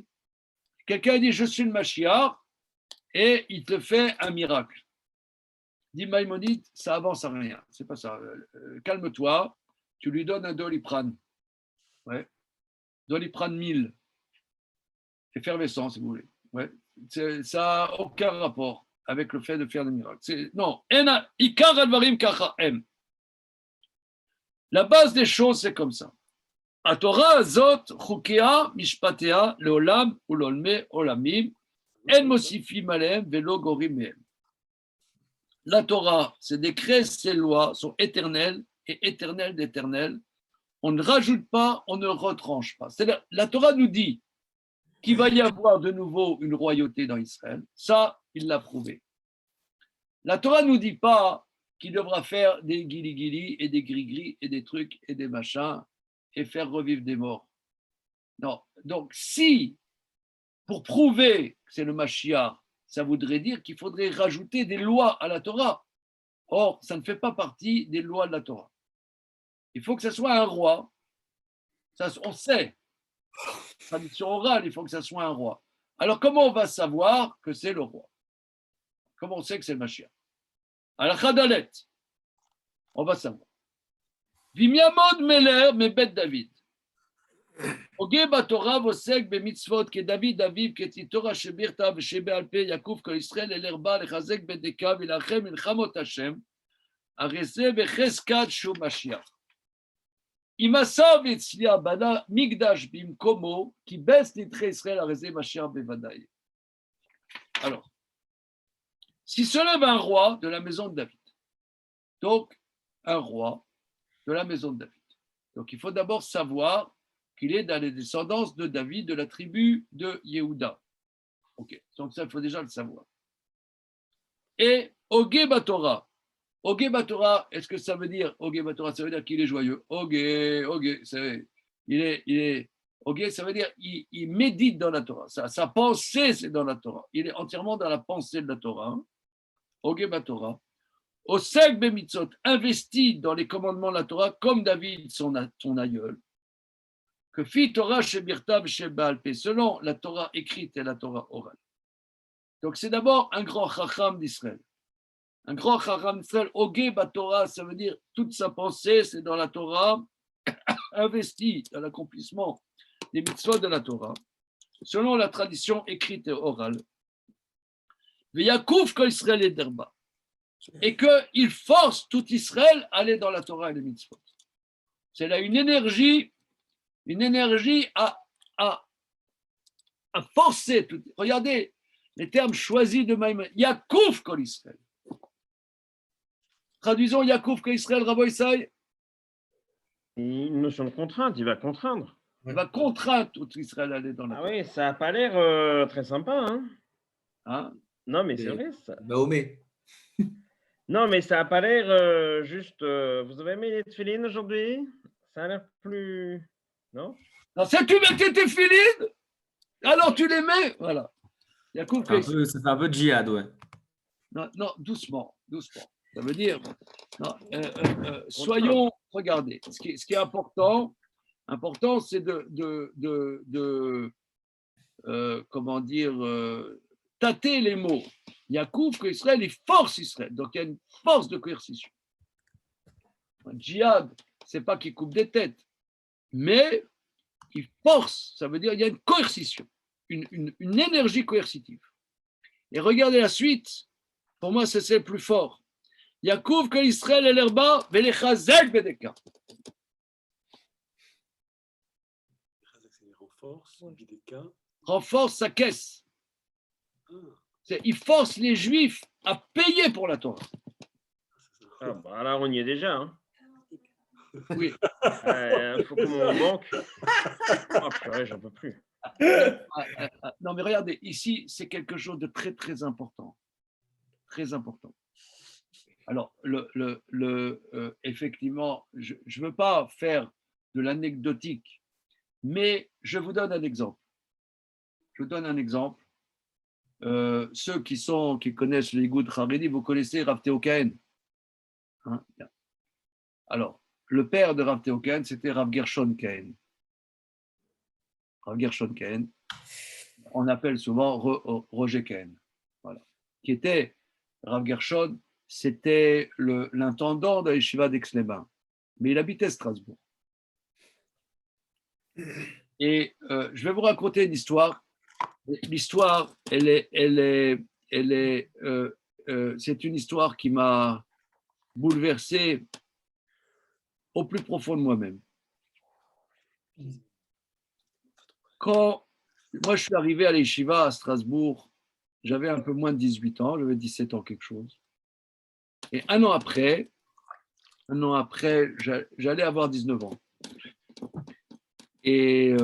S1: Quelqu'un dit je suis le Mashiach et il te fait un miracle. Dit Maïmonide, ça avance à rien. C'est pas ça. Calme-toi, tu lui donnes un Doliprane. Ouais. Doliprane 1000. Effervescent, si vous voulez. Ouais. Ça n'a aucun rapport avec le fait de faire des miracles. Non. Ikar advarim kacha em. La base des choses, c'est comme ça. A Torah azot chukea mishpatea leolam ulolme olamim en mosifim alehem velo gorim mehem. La Torah, ses décrets, ses lois sont éternelles et éternelles d'éternel. On ne rajoute pas, on ne retranche pas. C'est-à-dire, la Torah nous dit qu'il va y avoir de nouveau une royauté dans Israël. Ça, il l'a prouvé. La Torah ne nous dit pas qu'il devra faire des guili-guili et des gris-gris et des trucs et des machins et faire revivre des morts. Non. Donc, si, pour prouver que c'est le Mashiach, ça voudrait dire qu'il faudrait rajouter des lois à la Torah. Or, ça ne fait pas partie des lois de la Torah. Il faut que ce soit un roi. Ça, on sait. Tradition orale, il faut que ce soit un roi. Alors, comment on va savoir que c'est le roi? Comment on sait que c'est le Mashiach? À la Chadalet, on va savoir. Vimiamod Meler, Mebet David. Ogé Batora Vosek Bemitzvot, que David Aviv, que Titora Shebirta, Shebe Alpe, Yakouf, que Israël, Elerba, Lechazek Bedeka, Vilachem, Ilchamot Hashem, Arese Becheskat Shu Mashiach. Imasav Etzlia Bana Migdash Bimkomo, qui baisse les traits Israël, Arese Mashiach Bevadaï. Alors, si se lève un roi de la maison de David, donc un roi de la maison de David, donc il faut d'abord savoir qu'il est dans les descendances de David, de la tribu de Yehuda. Ok, donc ça, il faut déjà le savoir. Et Ogé Batora. Ogé Batora, est-ce que ça veut dire Ogé Batora, ça veut dire qu'il est joyeux? Ogé, Ogé, ça veut dire il médite dans la Torah. Sa pensée, c'est dans la Torah. Il est entièrement dans la pensée de la Torah. Ogé Batora. Osek Bemitzot, investi dans les commandements de la Torah, comme David, son aïeul. Que fit Torah chez Birtav chez Baalpé, selon la Torah écrite et la Torah orale. Donc c'est d'abord un grand chacham d'Israël. Un grand chacham d'Israël, Ogé Batorah, ça veut dire toute sa pensée, c'est dans la Torah, investi dans l'accomplissement des mitzvot de la Torah, selon la tradition écrite et orale. Yakouf que Israël est d'Erba. Et qu'il force tout Israël à aller dans la Torah et les mitzvot. C'est là une énergie à forcer tout. Regardez les termes choisis de Maïmonide. Yakouf kol Israël. Traduisons Yakouf kol Israël, Rabbi Issaï.
S3: Une notion de contrainte, il va contraindre.
S1: Il va contraindre tout Israël à aller dans la Torah.
S3: Ah oui, ça n'a pas l'air très sympa.
S1: Hein?
S3: Non, mais c'est vrai ça.
S7: Mahomet.
S3: Non, mais ça n'a pas l'air juste. Vous avez aimé les tefilines aujourd'hui? Ça a l'air plus. Non?
S1: Non, si tu mettais tes filines, alors tu les mets. Voilà. Yakouf kol Israël.
S7: Ça fait un peu de djihad, ouais.
S1: Non, doucement. Ça veut dire, non, soyons, regardez, ce qui est important, c'est comment dire, tâter les mots. Yakouf que Israël, il force Israël. Donc il y a une force de coercition. Un djihad, c'est pas qu'il coupe des têtes, mais il force, ça veut dire il y a une coercition, une énergie coercitive. Et regardez la suite, pour moi c'est le plus fort. Yakouf que Israël est l'herba, velechazek bedeka. Renforce sa caisse. Il force les Juifs à payer pour la Torah.
S3: Ah bah là, on y est déjà. Hein.
S1: Oui.
S3: Il faut qu'on manque. Oh purée, j'en peux plus.
S1: Non, mais regardez, ici, c'est quelque chose de très, très important. Très important. Alors, effectivement, je ne veux pas faire de l'anecdotique, mais je vous donne un exemple. Ceux qui connaissent les Goud Haredi, vous connaissez Rav Théo Cohen. Hein? Alors, le père de Rav Théo Cohen, c'était Rav Gershon Cohen. Rav Gershon Cohen, on appelle souvent Roger Cohen, voilà, qui était Rav Gershon, c'était l'intendant de la yeshiva d'Aix-les-Bains, mais il habitait Strasbourg. Et je vais vous raconter une histoire. L'histoire, c'est une histoire qui m'a bouleversé au plus profond de moi-même. Quand moi je suis arrivé à l'Yeshiva à Strasbourg, j'avais un peu moins de 18 ans, j'avais 17 ans quelque chose. Et un an après, j'allais avoir 19 ans. Et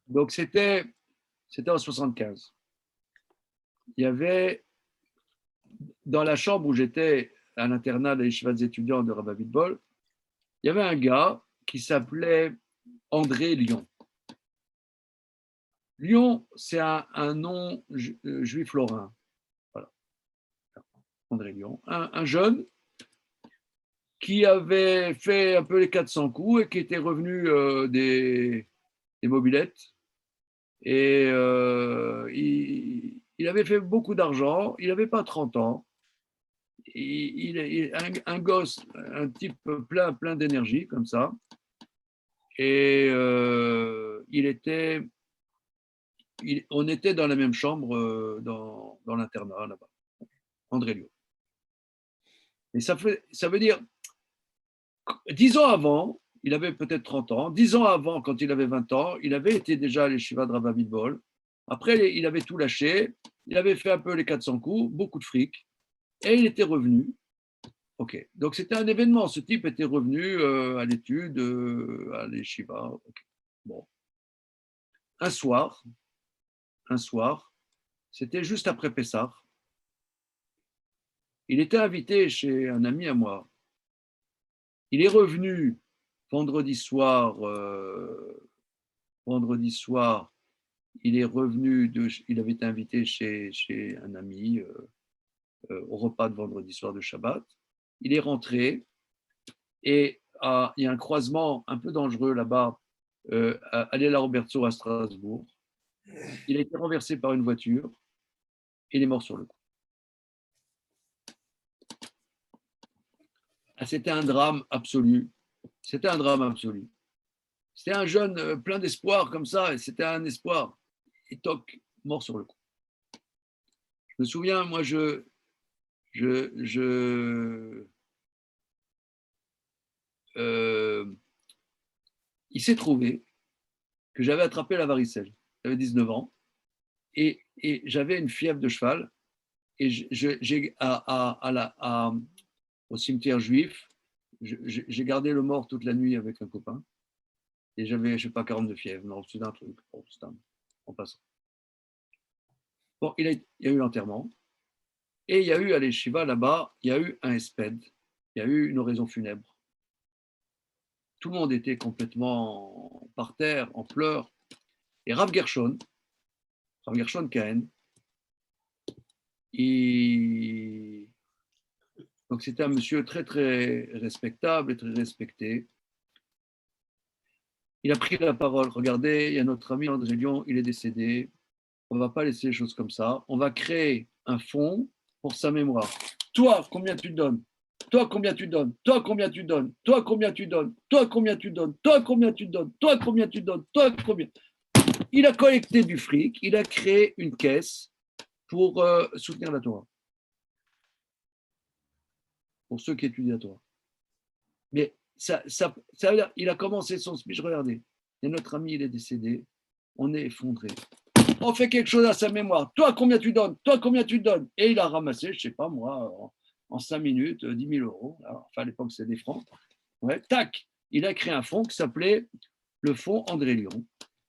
S1: donc c'était en 75. Il y avait, dans la chambre où j'étais à l'internat de l'Yeshiva des étudiants de Rabbi Bol, il y avait un gars qui s'appelait André Lyon. Lyon, c'est un nom juif lorrain. Voilà. André Lyon. Un jeune qui avait fait un peu les 400 coups et qui était revenu des mobylettes. Et il avait fait beaucoup d'argent. Il n'avait pas 30 ans. Un gosse, un type plein d'énergie, comme ça. Et on était dans la même chambre dans l'internat là-bas, André Lyon. Et ça veut dire, 10 ans avant, il avait peut-être 30 ans, 10 ans avant, quand il avait 20 ans, il avait été déjà à l'Yeshiva de Rabbi Bol. Après, il avait tout lâché, il avait fait un peu les 400 coups, beaucoup de fric, et il était revenu. Ok, donc c'était un événement, ce type était revenu à l'étude, à l'Yeshiva. Okay. Bon. Un soir, c'était juste après Pessah, il était invité chez un ami à moi. Il est revenu vendredi soir, il est revenu, il avait été invité chez un ami au repas de vendredi soir de Shabbat. Il est rentré et il y a un croisement un peu dangereux là-bas, à Lela Roberto à Strasbourg. Il a été renversé par une voiture et il est mort sur le coup. C'était un drame absolu. C'était un jeune plein d'espoir comme ça, et c'était un espoir. Et toc, mort sur le coup. Je me souviens, moi, il s'est trouvé que j'avais attrapé la varicelle. J'avais 19 ans et j'avais une fièvre de cheval. Et au cimetière juif, j'ai gardé le mort toute la nuit avec un copain. Et j'avais, je ne sais pas, 42 fièvres. Non, c'est un truc. Bon, c'est en passant. Bon, il y a eu l'enterrement. Et il y a eu à l'Yeshiva là-bas, il y a eu un espède. Il y a eu une oraison funèbre. Tout le monde était complètement par terre, en pleurs. Et Rav Gershon Cohen, donc c'était un monsieur très très respectable et très respecté. Il a pris la parole. Regardez, il y a notre ami André Lyon, il est décédé. On ne va pas laisser les choses comme ça. On va créer un fonds pour sa mémoire. Toi, combien tu donnes? Toi, combien tu donnes? Toi, combien tu donnes? Toi, combien tu donnes? Toi, combien tu donnes? Toi, combien tu donnes? Toi, combien tu donnes? Toi, combien? Il a collecté du fric. Il a créé une caisse pour soutenir la Torah. Pour ceux qui étudient la Torah. Mais ça veut dire, il a commencé son speech, regardez, et notre ami, il est décédé, on est effondré. On fait quelque chose à sa mémoire. Toi, combien tu donnes? Toi, combien tu donnes? Et il a ramassé, je ne sais pas moi, en 5 minutes, 10 000 euros. Alors, enfin, à l'époque, c'est des francs. Ouais, tac, il a créé un fonds qui s'appelait le fonds André Lyon.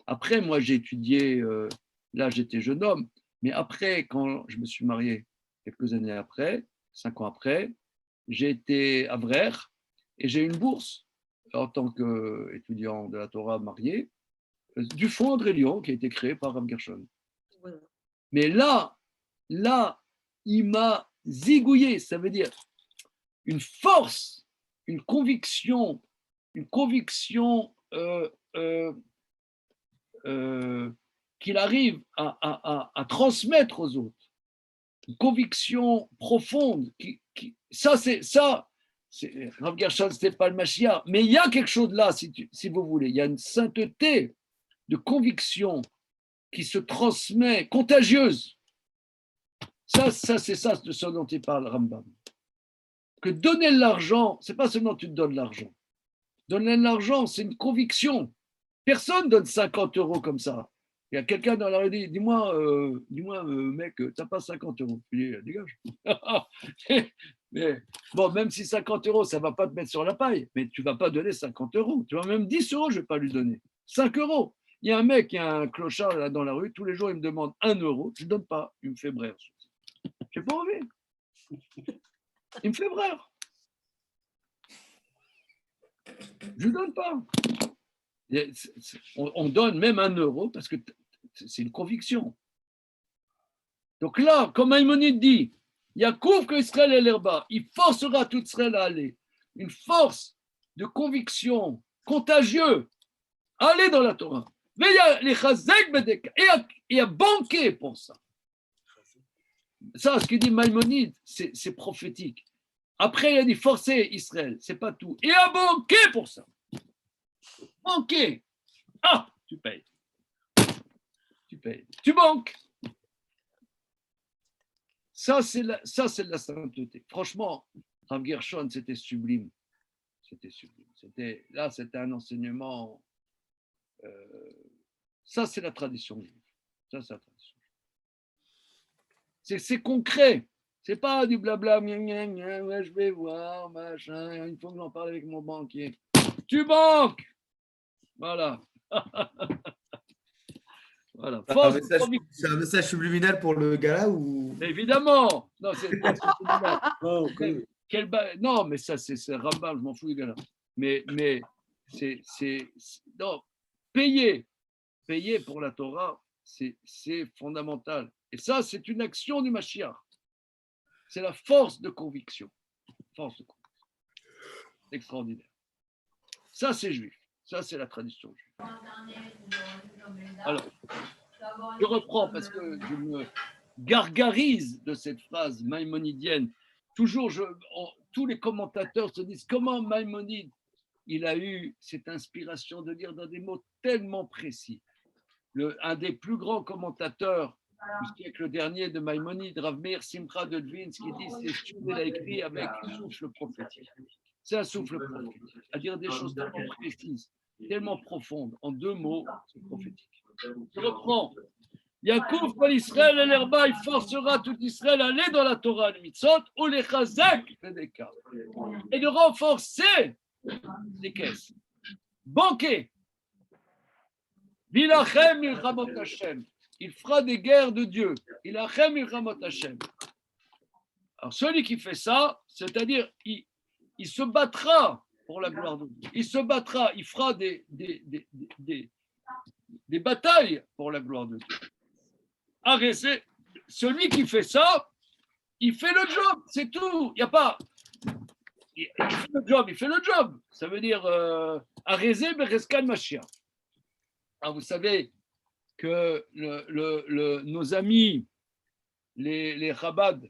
S1: Après, moi, j'ai étudié, là, j'étais jeune homme, mais après, quand je me suis marié, quelques années après, 5 ans après, j'ai été à Vrère et j'ai eu une bourse en tant qu'étudiant de la Torah marié du fonds André Lyon qui a été créé par Rav Gershon. Voilà. Mais là, il m'a zigouillé, ça veut dire une force, une conviction qu'il arrive à transmettre aux autres. Une conviction profonde. Rav Gershon, c'était pas le Mashiach, mais il y a quelque chose là, si vous voulez. Il y a une sainteté de conviction qui se transmet, contagieuse. C'est ça de ce dont il parle, Rambam. Que donner de l'argent, c'est pas seulement tu te donnes l'argent. Donner de l'argent, c'est une conviction. Personne donne 50 € comme ça. Il y a quelqu'un dans la rue qui dit dis-moi, mec, t'as pas 50 €. Je dis dégage. Mais bon, même si 50 €, ça va pas te mettre sur la paille, mais tu vas pas donner 50 €. Tu vois, même 10 €, je vais pas lui donner. 5 €. Il y a un mec, il y a un clochard là dans la rue, tous les jours, il me demande 1 €, je ne donne pas, il me fait brère. Je n'ai pas envie. Il me fait brère. Je ne donne pas. On donne même 1 € parce que c'est une conviction. Donc là, comme Maïmonide dit, Yacouf que Israël est l'herba, il forcera tout Israël à aller. Une force de conviction contagieuse. Aller dans la Torah. Mais il y a les chazek bedeka et à banquer pour ça. Ça, ce que dit Maïmonide, c'est prophétique. Après, il a dit forcer Israël, c'est pas tout. Et à banquer pour ça. Banquer. Ah, tu payes. Tu payes. Tu banques. Ça, c'est de la sainteté. Franchement, Rav Gershon, c'était sublime. C'était sublime. C'était un enseignement. Ça, c'est la tradition juive. Ça, c'est la tradition. C'est concret. C'est pas du blabla, ouais, je vais voir, machin, il faut que j'en parle avec mon banquier. Tu banques. Voilà. Voilà.
S7: C'est un message subliminal pour le gars-là ou...
S1: Évidemment. Non, c'est pas subliminal. Non, mais ça, c'est Rambam, je m'en fous du gars-là. Mais c'est non, payer pour la Torah, c'est fondamental. Et ça, c'est une action du Mashiach. C'est la force de conviction. Force de conviction. Extraordinaire. Ça, c'est juif. Ça, c'est la tradition juive. Alors, je reprends parce que je me gargarise de cette phrase maïmonidienne. Toujours, tous les commentateurs se disent comment Maïmonide, il a eu cette inspiration de dire dans des mots tellement précis. Un des plus grands commentateurs du siècle dernier de Maïmonide, Rav Meir Simcha de Dvinsk, qui dit il a écrit avec un souffle prophétique. C'est un souffle prophétique, à dire des choses tellement précises, tellement profondes. En 2 mots, c'est prophétique. Je reprends. Yacouf par Israël et l'herba, il forcera tout Israël à aller dans la Torah, le mitzvot, ou les chazak, et de renforcer les caisses. Banquer. Vilachem milchamot Hashem. Il fera des guerres de Dieu. Vilachem milchamot Hashem. Alors celui qui fait ça, c'est-à-dire il se battra pour la gloire de Dieu. Il se battra, il fera des batailles pour la gloire de Dieu. Arrêtez. Celui qui fait ça, il fait le job, c'est tout. Il n'y a pas. Il fait le job. Ça veut dire Arrêtez, Bereskan Mashiach. Alors vous savez que nos amis, les Chabad,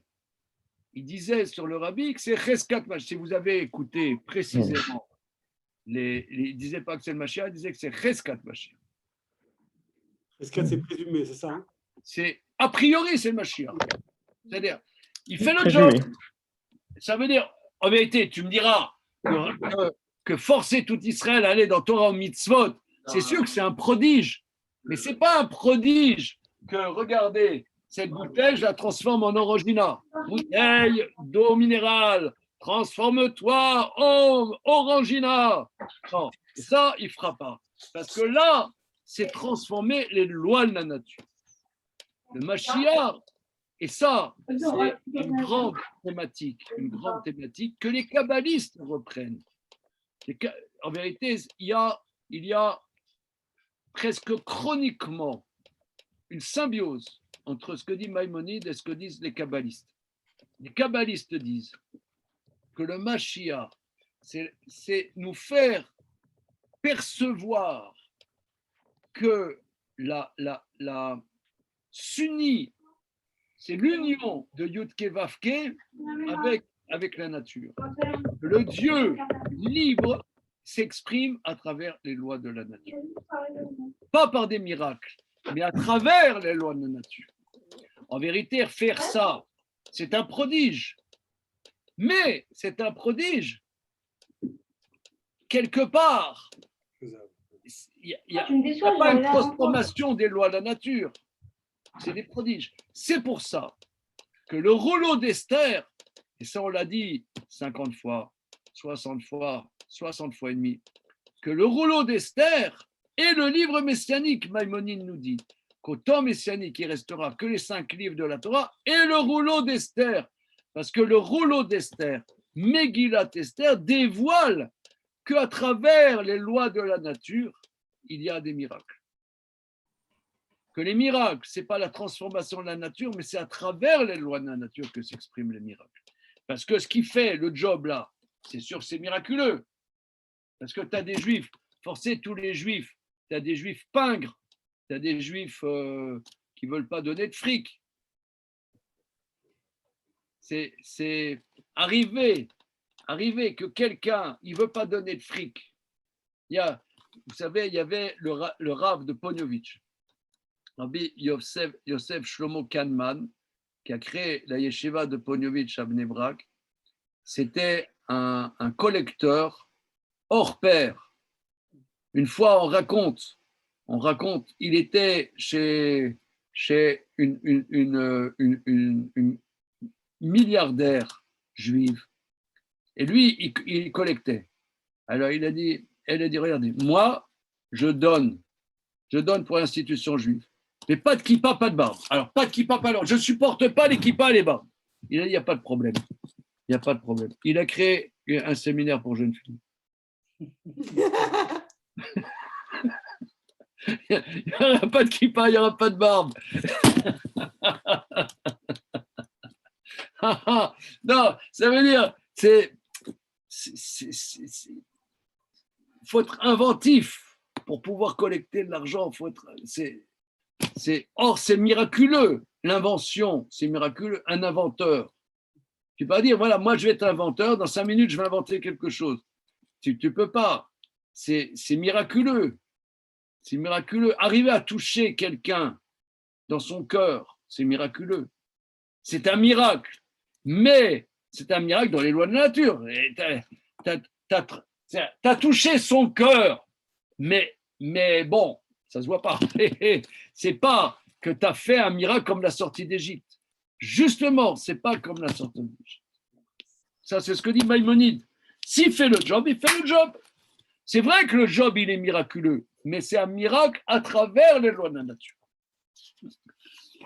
S1: ils disaient sur le Rabbi que c'est Cheskat Mashiach. Si vous avez écouté précisément, ils ne disaient pas que c'est le Mashiach, ils disaient que c'est Cheskat Mashiach.
S4: Cheskat, c'est présumé, c'est ça, hein?
S1: C'est a priori, c'est le Mashiach. C'est-à-dire, il fait le job. Ça veut dire, en vérité, tu me diras que forcer tout Israël à aller dans Torah mitzvot, c'est sûr que c'est un prodige. Mais ce n'est pas un prodige que, regardez, cette bouteille, je la transforme en orangina. Bouteille d'eau minérale, transforme-toi en orangina. Non, ça, il ne fera pas. Parce que là, c'est transformer les lois de la nature. Le Mashiach, et ça, c'est une grande thématique que les kabbalistes reprennent. En vérité, il y a presque chroniquement une symbiose entre ce que dit Maïmonide et ce que disent les kabbalistes. Les kabbalistes disent que le Mashiach, c'est nous faire percevoir que s'unit, c'est l'union de Yudke Vavke avec la nature. Le Dieu libre s'exprime à travers les lois de la nature. Pas par des miracles, mais à travers les lois de la nature. En vérité, faire ça, c'est un prodige. Mais c'est un prodige. Quelque part, il n'y a pas une transformation des lois de la nature. C'est des prodiges. C'est pour ça que le rouleau d'Esther, et ça on l'a dit 50 fois, 60 fois, 60 fois et demi, que le rouleau d'Esther et le livre messianique, Maïmonide nous dit qu'au temps messianique, il restera que les 5 livres de la Torah et le rouleau d'Esther. Parce que le rouleau d'Esther, Megillat Esther, dévoile qu'à travers les lois de la nature, il y a des miracles. Que les miracles, ce n'est pas la transformation de la nature, mais c'est à travers les lois de la nature que s'expriment les miracles. Parce que ce qui fait le job là, c'est sûr, c'est miraculeux. Parce que tu as des juifs, forcez tous les juifs, tu as des juifs pingres, tu as des juifs qui ne veulent pas donner de fric. C'est arriver que quelqu'un, il ne veut pas donner de fric. Vous savez, il y avait le Rav de Poniovitch, Rabbi Yosef Shlomo Kahneman, qui a créé la yeshiva de Poniovitch à Bnei Brak. C'était un collecteur hors pair. Une fois, on raconte, il était chez une milliardaire juive. Et lui, il collectait. Alors, elle a dit, regardez, moi, je donne pour l'institution juive. Mais pas de kippa, pas de barbe. Alors, pas de kippa, pas de barbe. Je ne supporte pas les kippas et les barbes. Il a dit, il n'y a pas de problème. Il n'y a pas de problème. Il a créé un séminaire pour jeunes filles. Il n'y aura pas de kippa, il n'y aura pas de barbe. Non, ça veut dire, il faut être inventif pour pouvoir collecter de l'argent. Or, c'est miraculeux. L'invention, c'est miraculeux. Un inventeur. Tu ne peux pas dire, voilà, moi je vais être inventeur, dans 5 minutes je vais inventer quelque chose. Tu ne peux pas. C'est miraculeux. C'est miraculeux. Arriver à toucher quelqu'un dans son cœur, c'est miraculeux. C'est un miracle. Mais c'est un miracle dans les lois de la nature. Tu as touché son cœur, mais bon, ça ne se voit pas. C'est pas que tu as fait un miracle comme la sortie d'Égypte. Justement, ce n'est pas comme la sortie d'Égypte. Ça, c'est ce que dit Maïmonide. S'il fait le job, il fait le job. C'est vrai que le job, il est miraculeux, mais c'est un miracle à travers les lois de la nature.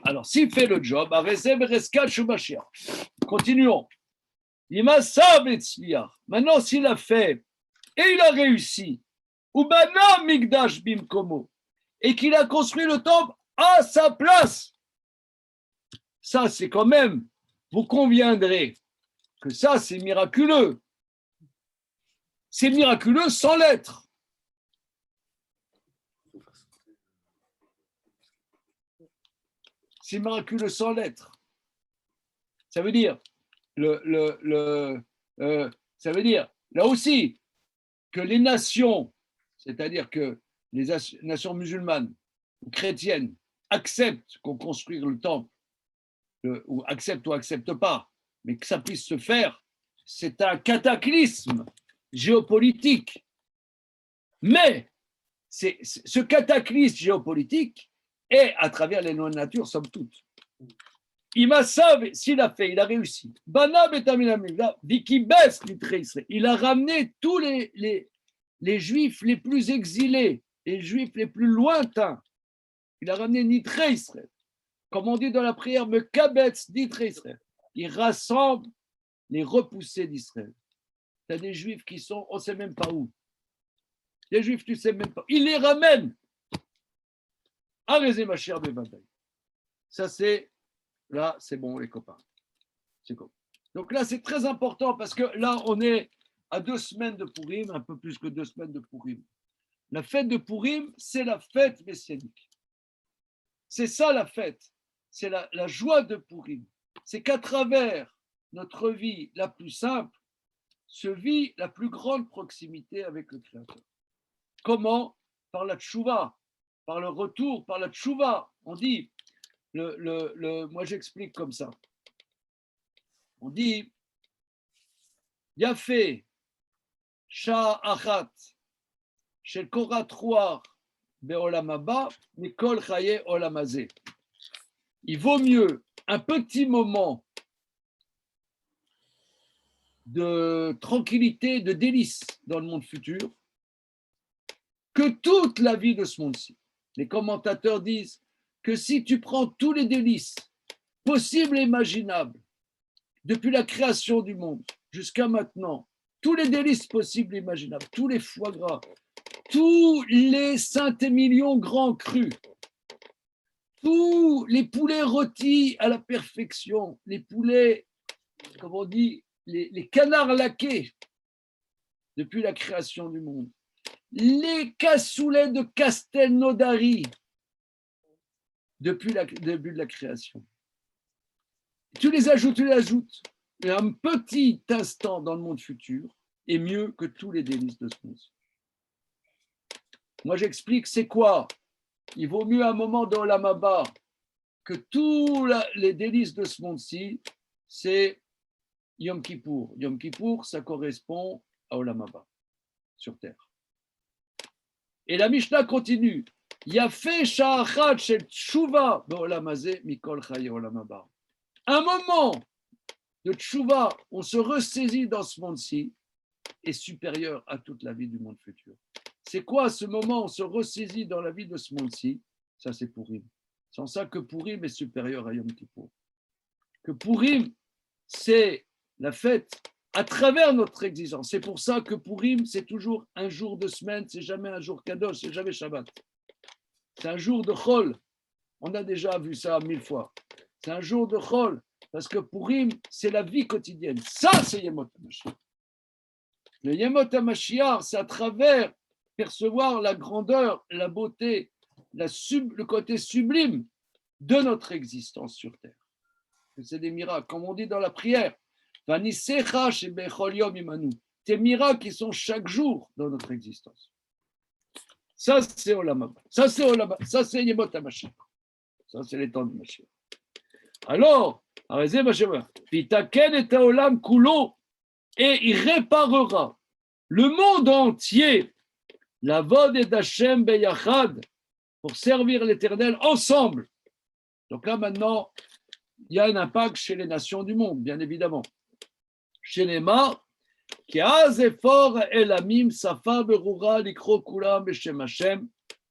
S1: Alors, s'il fait le job, continuons. Maintenant, s'il a fait et il a réussi, et qu'il a construit le temple à sa place, ça, c'est quand même, vous conviendrez que ça, c'est miraculeux. C'est miraculeux sans l'être. C'est miraculeux sans l'être. Ça veut dire, ça veut dire, là aussi, que les nations, c'est-à-dire que les nations musulmanes ou chrétiennes acceptent qu'on construise le temple, ou acceptent pas, mais que ça puisse se faire, c'est un cataclysme géopolitique. Mais ce cataclysme géopolitique est à travers les lois de nature, somme toute. Il a réussi. Il a ramené tous les juifs les plus exilés, les juifs les plus lointains. Il a ramené Nitré Israël. Comme on dit dans la prière, Mekabetz Nitré Israël. Il rassemble les repoussés d'Israël. Tu as des juifs qui sont, on ne sait même pas où. Les juifs, tu ne sais même pas. Il les ramène. Arrêtez ma chère de bataille. Ça, là, c'est bon, les copains. C'est cool. Donc là, c'est très important parce que là, on est à 2 semaines de Pourim, un peu plus que 2 semaines de Pourim. La fête de Pourim, c'est la fête messianique. C'est ça la fête. C'est la joie de Purim. C'est qu'à travers notre vie la plus simple, se vit la plus grande proximité avec le Créateur. Comment? Par la tchouva, par le retour, par la tchouva. On dit, moi j'explique comme ça. On dit, Yafé, Shah Achat, Shel Korat Ruach, Be'olam haba, Mikol Chaye Olam hazeh. Il vaut mieux un petit moment de tranquillité, de délice dans le monde futur que toute la vie de ce monde-ci. Les commentateurs disent que si tu prends tous les délices possibles et imaginables depuis la création du monde jusqu'à maintenant, tous les délices possibles et imaginables, tous les foie gras, tous les Saint-Émilion grands crus, tous les poulets rôtis à la perfection, les poulets, comme on dit, les canards laqués depuis la création du monde, les cassoulets de Castelnaudary depuis le début de la création. Tu les ajoutes, et un petit instant dans le monde futur est mieux que tous les délices de ce monde. Moi, j'explique, c'est quoi? Il vaut mieux un moment dans l'Olam haba que tous les délices de ce monde-ci, c'est Yom Kippour. Yom Kippour, ça correspond à Olam haba, sur terre. Et la Mishnah continue. Yafé sha'achat shel tshuva be'olam hazeh mikol chaye olam haba. Un moment de tshuva, on se ressaisit dans ce monde-ci, est supérieur à toute la vie du monde futur. C'est quoi ce moment où on se ressaisit dans la vie de ce monde-ci? Ça, c'est Purim. C'est en ça que Purim est supérieur à Yom Kippour. Que Purim, c'est la fête à travers notre existence. C'est pour ça que Purim, c'est toujours un jour de semaine, c'est jamais un jour kadosh, c'est jamais Shabbat. C'est un jour de chol. On a déjà vu ça 1000 fois. C'est un jour de chol, parce que Purim, c'est la vie quotidienne. Ça, c'est Yemot HaMashiach. Le Yemot HaMashiach, c'est à travers percevoir la grandeur, la beauté, le côté sublime de notre existence sur terre. C'est des miracles, comme on dit dans la prière. Tes miracles qui sont chaque jour dans notre existence. Ça, c'est Olam haba. Ça, c'est Olam haba. Ça, c'est Yemot HaMashiach. Ça, c'est les temps de Mashiach. Alors, Pitaken et Olam Kulo, et il réparera le monde entier, la vod et d'Hachem beyachad, pour servir l'Éternel ensemble. Donc là, maintenant, il y a un impact chez les nations du monde, bien évidemment. Chez les Mar, qui a zéfor elamim safa berura likro kulam beshem Hashem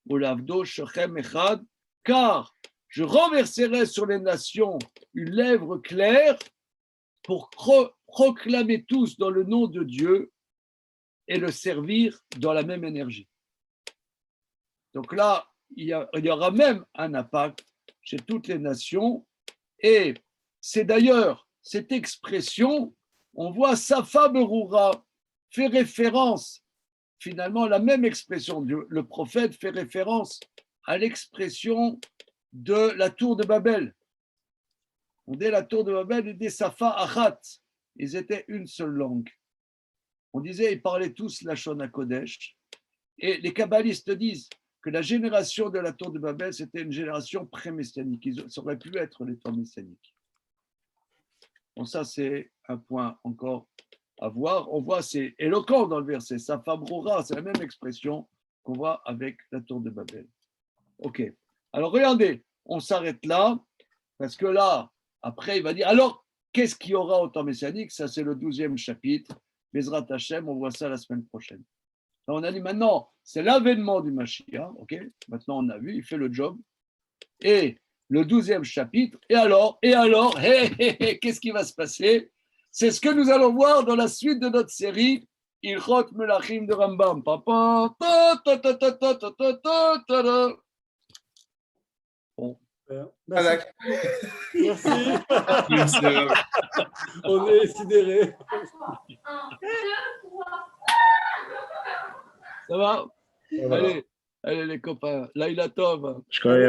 S1: ulavdo shechem echad, car je renverserai sur les nations une lèvre claire pour proclamer tous dans le nom de Dieu et le servir dans la même énergie. Donc là, il y aura même un impact chez toutes les nations. Et c'est d'ailleurs cette expression, on voit Safa Berura fait référence, finalement la même expression, le prophète fait référence à l'expression de la tour de Babel. On dit la tour de Babel, il dit Safa Achat, ils étaient une seule langue. On disait, ils parlaient tous la Lachon HaKodesh. Et les kabbalistes disent que la génération de la tour de Babel, c'était une génération pré-messianique. Ça aurait pu être les temps messianiques. Bon, ça, c'est un point encore à voir. On voit, c'est éloquent dans le verset. Safa Brora, c'est la même expression qu'on voit avec la tour de Babel. OK. Alors, regardez, on s'arrête là, parce que là, après, il va dire, alors, qu'est-ce qu'il y aura au temps messianique? Ça, c'est le 12e chapitre. Bezrat Hashem, on voit ça la semaine prochaine. Alors, on a dit maintenant, c'est l'avènement du Mashiach, ok? Maintenant, on a vu, il fait le job. Et le 12e chapitre, et alors, qu'est-ce qui va se passer? C'est ce que nous allons voir dans la suite de notre série, Ilchot Melachim de Rambam. Papa, bon.
S4: Merci. On est sidérés.
S1: Ça va? Allez, les copains. Laïla Tov.